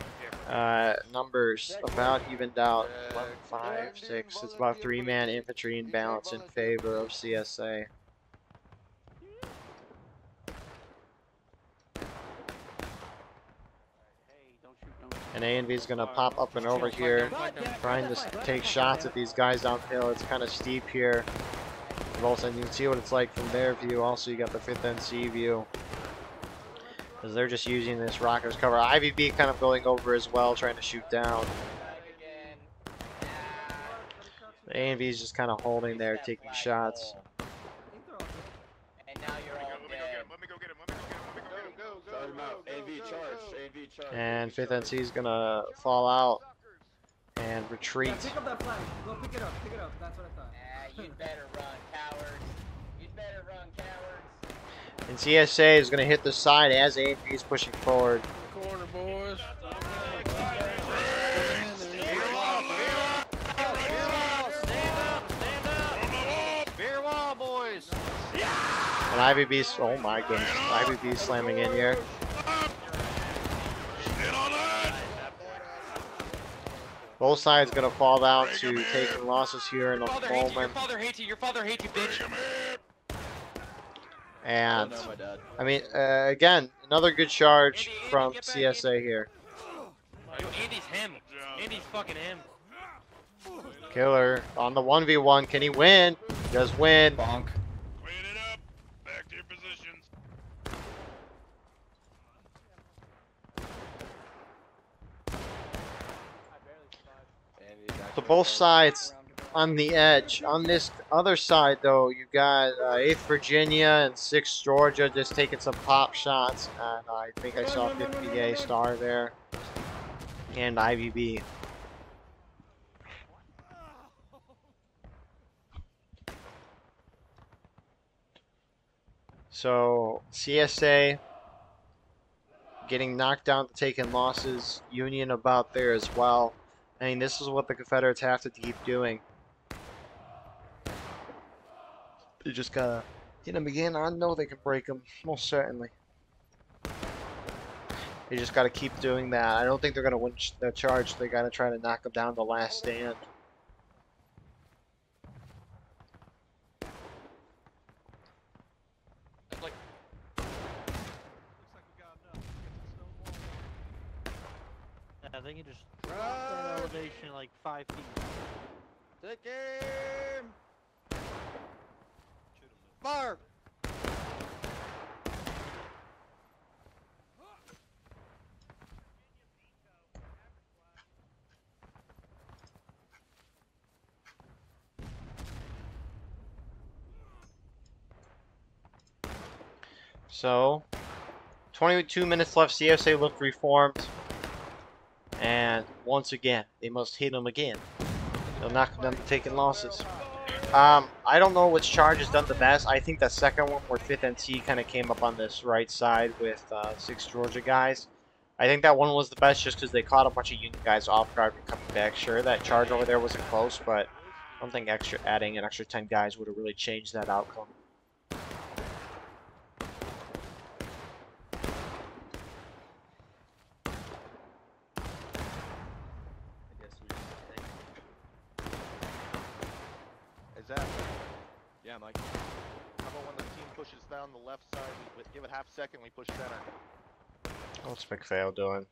Numbers about evened out. 11, 5, 6. It's about 3-man infantry in balance in favor of CSA. And A&V is going to pop up and over here, trying to take shots at these guys downhill. It's kind of steep here. And you can see what it's like from their view. Also, you got the 5th NC view, because they're just using this rock as cover. IVB kind of going over as well, trying to shoot down. A&V is just kind of holding there, taking shots. And now you're all dead. Let me go get him. AV charge. And 5th NC is going to fall out and retreat. Yeah, pick up that flag. Go pick it up. That's what I thought. You'd better run, cowards. You'd better run, cowards. And CSA is going to hit the side as A&V is pushing forward. Corner, boys. And IVB's, oh my goodness, IVB's slamming in here. Both sides gonna fall down to taking losses here in a moment. Your father hates you. Your father hates you, bitch. And I mean, again, another good charge from CSA here. Yo, Andy's him. Andy's fucking him. Killer on the 1v1. Can he win? He does win. Bonk. Clean it up. Back to your positions. So both sides on the edge. On this other side, though, you got 8th Virginia and 6th Georgia just taking some pop shots. And I think I saw 5th PA Star there. And IVB. So CSA getting knocked down to taking losses. Union about there as well. I mean, this is what the Confederates have to keep doing. They just gotta hit them again. I know they can break them, most certainly. They just gotta keep doing that. I don't think they're gonna win the charge. They gotta try to knock them down the last stand. I think you just dropped that elevation like 5 feet. Take him! Fire! So, 22 minutes left. CSA looked reformed. And once again, they must hit them again. They'll knock them down to taking losses. I don't know which charge has done the best. I think that second one where 5th NT kind of came up on this right side with 6 Georgia guys. I think that one was the best just because they caught a bunch of Union guys off guard and coming back. Sure, that charge over there wasn't close, but I don't think adding an extra 10 guys would have really changed that outcome. Yeah, Mike. How about when the team pushes down the left side, we give it half second, we push center. What's McPhail doing?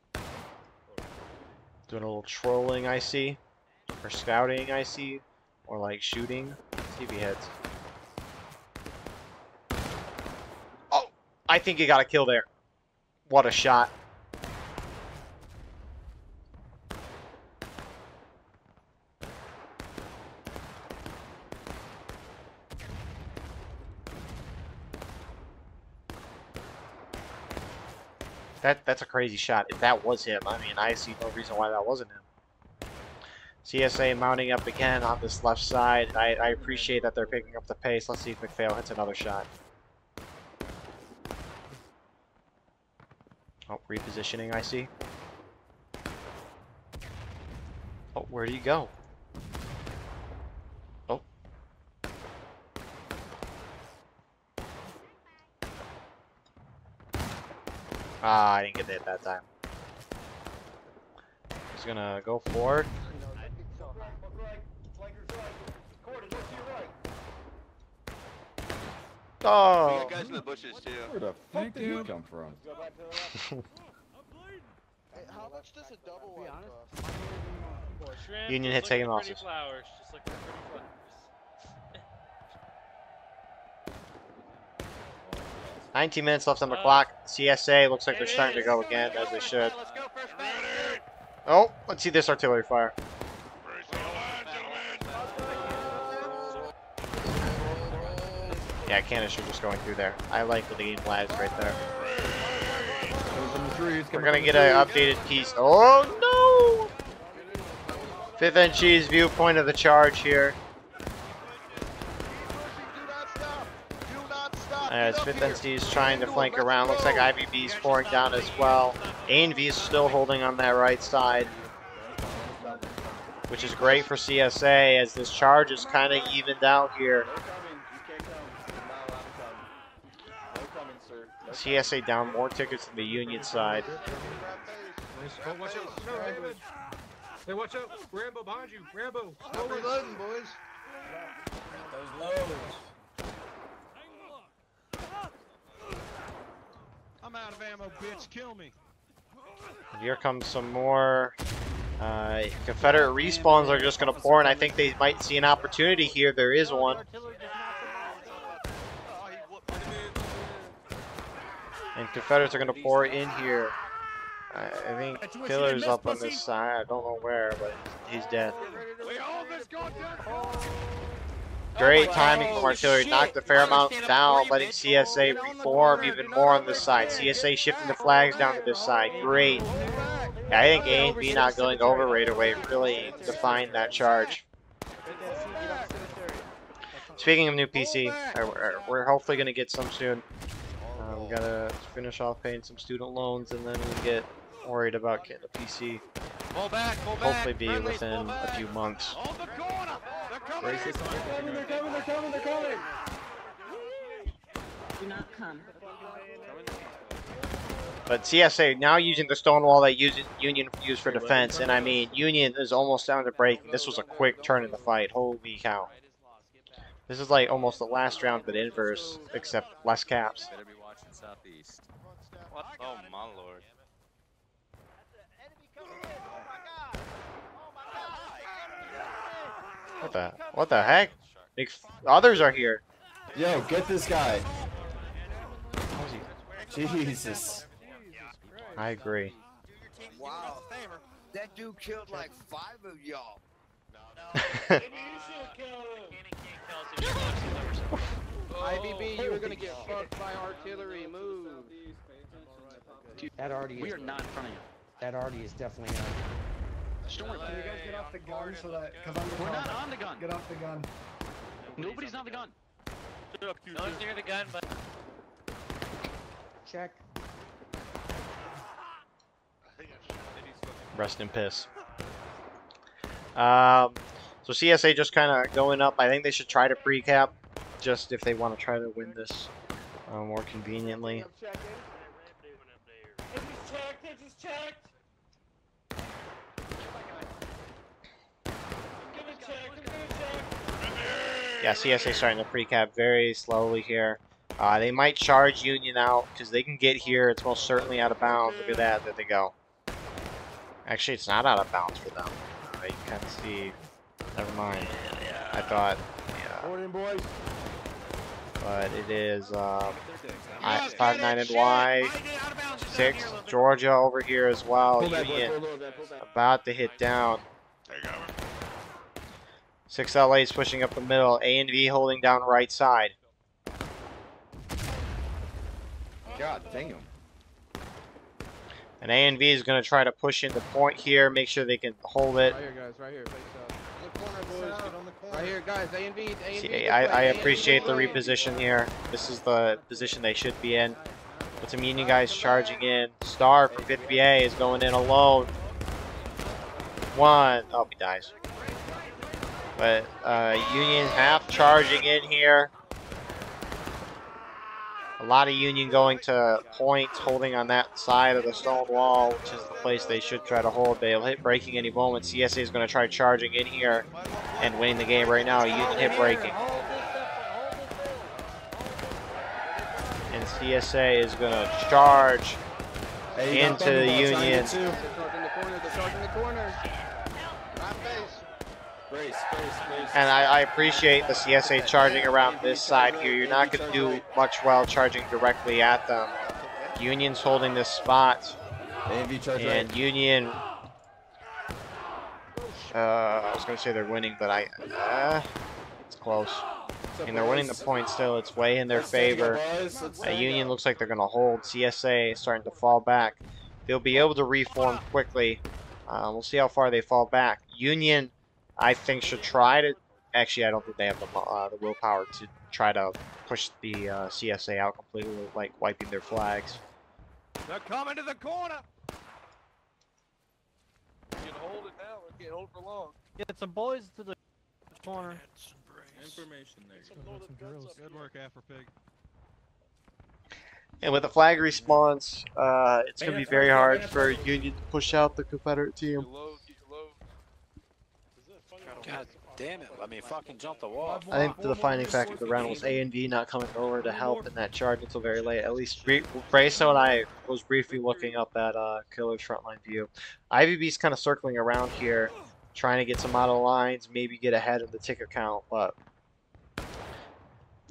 Doing a little trolling, I see. Or scouting, I see. Or like shooting. Let's see if he hits. Oh! I think he got a kill there. What a shot. That's a crazy shot. If that was him, I mean, I see no reason why that wasn't him. CSA mounting up again on this left side. I appreciate that they're picking up the pace. Let's see if McPhail hits another shot. Oh, repositioning, I see. Oh, where do you go? Oh. Ah, I didn't get to hit that time. He's gonna go forward. Oh! We got guys in the bushes too. Where the fuck did he come from? Hey, how much does a double wide cost? Union hit taking losses. Flowers, just like pretty flowers. 19 minutes left on the clock. CSA looks like they're starting to go again, as they should. Oh, let's see this artillery fire. Yeah, canister just going through there. I like the lead flags right there. We're gonna get an updated piece. Oh no! 5th NG's viewpoint of the charge here. As 5th NC is trying to flank around. Looks like IVB is pouring down as well. A&V is still holding on that right side, which is great for CSA as this charge is kind of evened out here. CSA down more tickets than the Union side. Nice. Oh, watch out. No, David. Hey, watch out. Rambo behind you. Rambo. I'm reloading, boys. Those loads. I'm out of ammo, bitch. Kill me. Here comes some more. Confederate respawns are just going to pour, and I think they might see an opportunity here. There is one. And Confederates are going to pour in here. I think Killer's up on this side. I don't know where, but he's dead. Great timing from artillery. Knocked the Fairmount down, letting CSA reform even more on this side. CSA shifting the flags down to this side. Great. Yeah, I think A and B not going over right away really defined that charge. Speaking of new PC, we're hopefully going to get some soon. We got to finish off paying some student loans, and then we get worried about getting a PC. Hopefully be within a few months. They're coming. Do not come. But CSA now using the stone wall that Union used for defense, and I mean, Union is almost down to breaking. This was a quick turn in the fight. Holy cow. This is like almost the last round but inverse, except less caps. Better be watching southeast. What? Oh my lord. What the heck? Others are here. Yo, get this guy. Jesus. I agree. Wow. That dude killed like 5 of y'all. IBB, you were gonna get fucked by artillery. Move. That already is. We are not in front of you. That already is definitely on. Can you guys get off the gun so that? Cause I'm We're not on the gun. Get off the gun. Nobody's on the gun. No one's near the gun, but check. Rest in piss. So CSA just kind of going up. I think they should try to pre-cap, just if they want to try to win this more conveniently. It's checked. Yeah, CSA starting to pre-cap very slowly here. They might charge Union out because they can get here. It's most certainly out of bounds. Look at that. There they go. Actually, it's not out of bounds for them. You can kind of see. Never mind. I thought. Yeah. But it is 5-9 and Y. 6 Georgia over here as well. Union about to hit down. 6 LA's pushing up the middle. A and V holding down right side. God damn. And A and V is going to try to push in the point here, make sure they can hold it. Right here, guys. Right here. Face up. On the corner, boys. Get on the corner. Right here, guys. A and V. See, I appreciate the reposition here. This is the position they should be in. With some Union guys charging in. Star from 50A is going in alone. Oh, he dies. But Union half charging in here. A lot of Union going to points, holding on that side of the stone wall, which is the place they should try to hold. They'll hit breaking any moment. CSA is going to try charging in here and winning the game right now. Union hit breaking. And CSA is going to charge into the Union. And I appreciate the CSA charging around this side here. You're not going to do much well charging directly at them. Union's holding this spot. And Union, I was going to say they're winning, but it's close. And they're winning the point still. It's way in their favor. Union looks like they're going to hold. CSA is starting to fall back. They'll be able to reform quickly. We'll see how far they fall back. Union, I think, should try to... Actually, I don't think they have the willpower to try to push the CSA out completely, like wiping their flags. They're coming to the corner. You can hold it now. We can't hold for long. Get some boys to the corner. Information there. Good work, Afropig. And with the flag respawns, it's going to be very hard for Union to push out the Confederate team. God damn it. Let me fucking jump the wall. I think the defining factor of the round was A and V not coming over to help in that charge until very late. At least Braso and I was briefly looking up at Killer's frontline view. IVB's kind of circling around here, trying to get some out of lines, maybe get ahead of the ticket count, but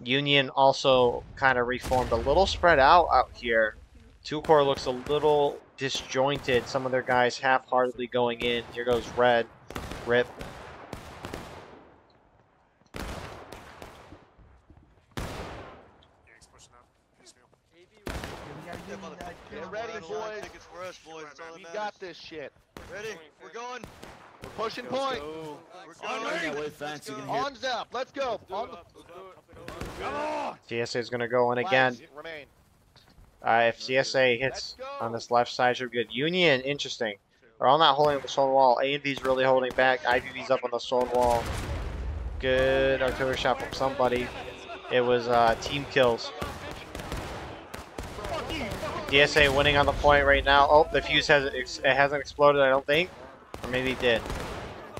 Union also kind of reformed a little spread out here. 2-Corps looks a little disjointed. Some of their guys half-heartedly going in. Here goes Red. Rip. Get ready, boys. We got this shit. Ready? We're going. We're pushing point. Arms up. Let's go. CSA is going to go in again. If CSA hits on this left side, should be good. Union, interesting. They're all not holding the stone wall. A&V's really holding back. IVV's up on the stone wall. Good artillery shot from somebody. It was team kills. DSA winning on the point right now. Oh, the fuse hasn't exploded, I don't think. Or maybe it did.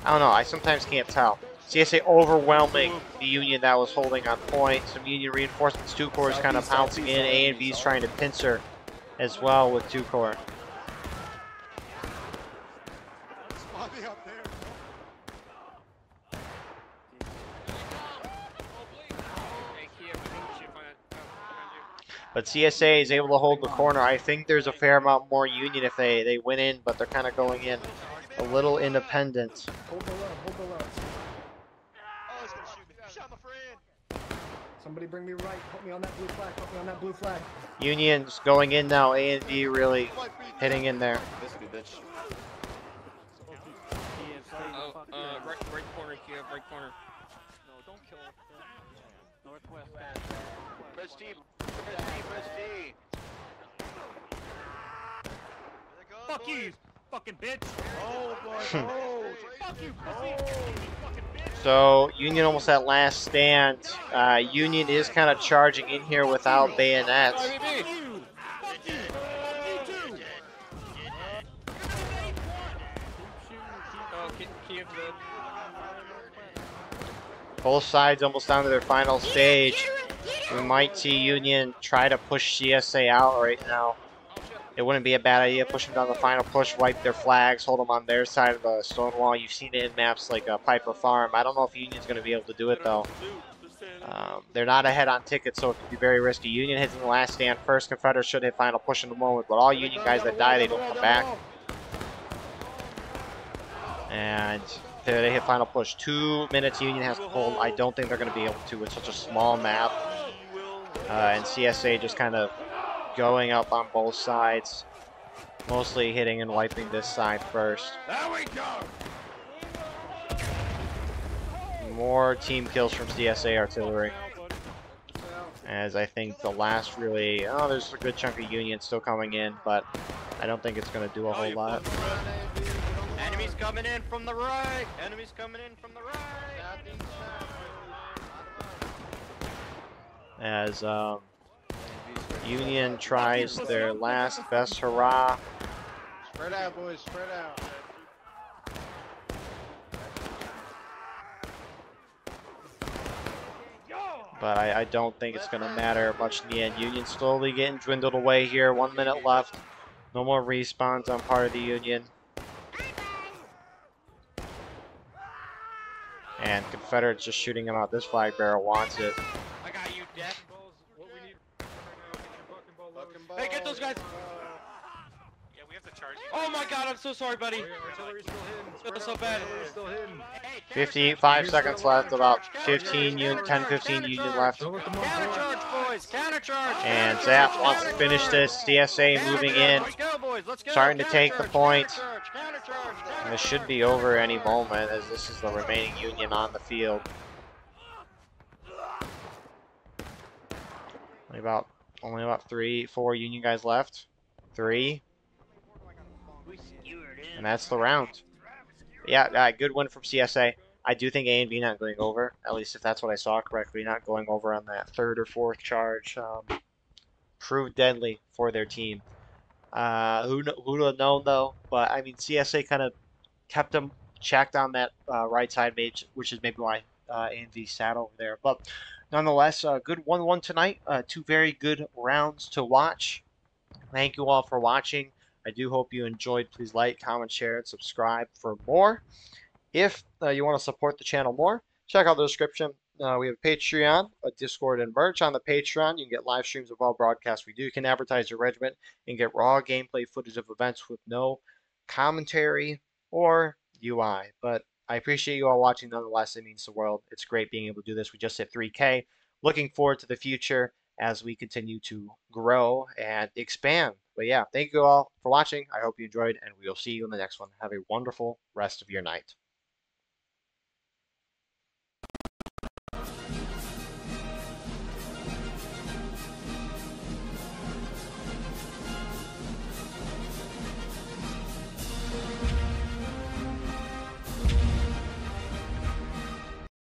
I don't know. I sometimes can't tell. CSA overwhelming the Union that was holding on point. Some Union reinforcements. 2-Corps is kind of pouncing in. A&V's trying to pincer as well with 2-Corps. But CSA is able to hold the corner. I think there's a fair amount more Union if they win in, but they're kind of going in a little independent. Hold the love, hold the love. Oh, it's gonna shoot me. Shot my friend. Somebody bring me right. Put me on that blue flag. Put me on that blue flag. Union's going in now. A&V really hitting in there. Right corner here, right corner. No, don't kill him. Northwest. Press T. Press T. Fuck you, fucking bitch. Oh, boy. Oh. Fuck you, pussy. Fucking bitch. So Union almost at last stand. Union is kind of charging in here without bayonets. Both sides almost down to their final stage. We might see Union try to push CSA out right now. It wouldn't be a bad idea. Push them down the final push, wipe their flags, hold them on their side of the stone wall. You've seen it in maps like Piper Farm. I don't know if Union's going to be able to do it, though. They're not ahead on tickets, so it could be very risky. Union hitting the last stand first. Confederates should hit final push in the moment, but all Union guys that die, they don't come back. And there they hit final push. 2 minutes Union has to hold. I don't think they're going to be able to with such a small map. And CSA just kind of going up on both sides. Mostly hitting and wiping this side first. There we go. More team kills from CSA artillery. As I think the last really... Oh, there's a good chunk of Union still coming in, but I don't think it's going to do a whole lot. Enemies coming in from the right. Enemies coming in from the right. As Union tries their last best hurrah. Spread out, boys. Spread out. But I don't think it's going to matter much in the end. Union slowly getting dwindled away here. 1 minute left. No more respawns on part of the Union. And Confederates just shooting him out. This flag bearer wants it. I got you, Death. Hey, get those guys. Yeah, we have to charge. Oh my God, I'm so sorry, buddy. Artillery's still hidden. That's so bad. 55 seconds left. About 10, 15 Union left. Countercharge, boys. Countercharge. And Zap wants to finish this. CSA moving in. Let's go, boys. Let's go. Starting to take the point. Countercharge. And this should be over any moment as this is the remaining Union on the field. Only about 3, 4 Union guys left. 3. And that's the round. Yeah, good win from CSA. I do think A and B not going over, at least if that's what I saw correctly, not going over on that 3rd or 4th charge. proved deadly for their team. Who would have known though? But I mean, CSA kind of kept them checked on that right side, which is maybe why ANV sat over there. But nonetheless, good 1-1 tonight. Two very good rounds to watch. Thank you all for watching. I do hope you enjoyed. Please like, comment, share, and subscribe for more. If you want to support the channel more, check out the description. We have Patreon, a Discord, and merch. On the Patreon, you can get live streams of all broadcasts we do. You can advertise your regiment and get raw gameplay footage of events with no commentary or UI. But I appreciate you all watching nonetheless. It means the world. It's great being able to do this. We just hit 3K. Looking forward to the future as we continue to grow and expand. But yeah, thank you all for watching. I hope you enjoyed, and we will see you in the next one. Have a wonderful rest of your night.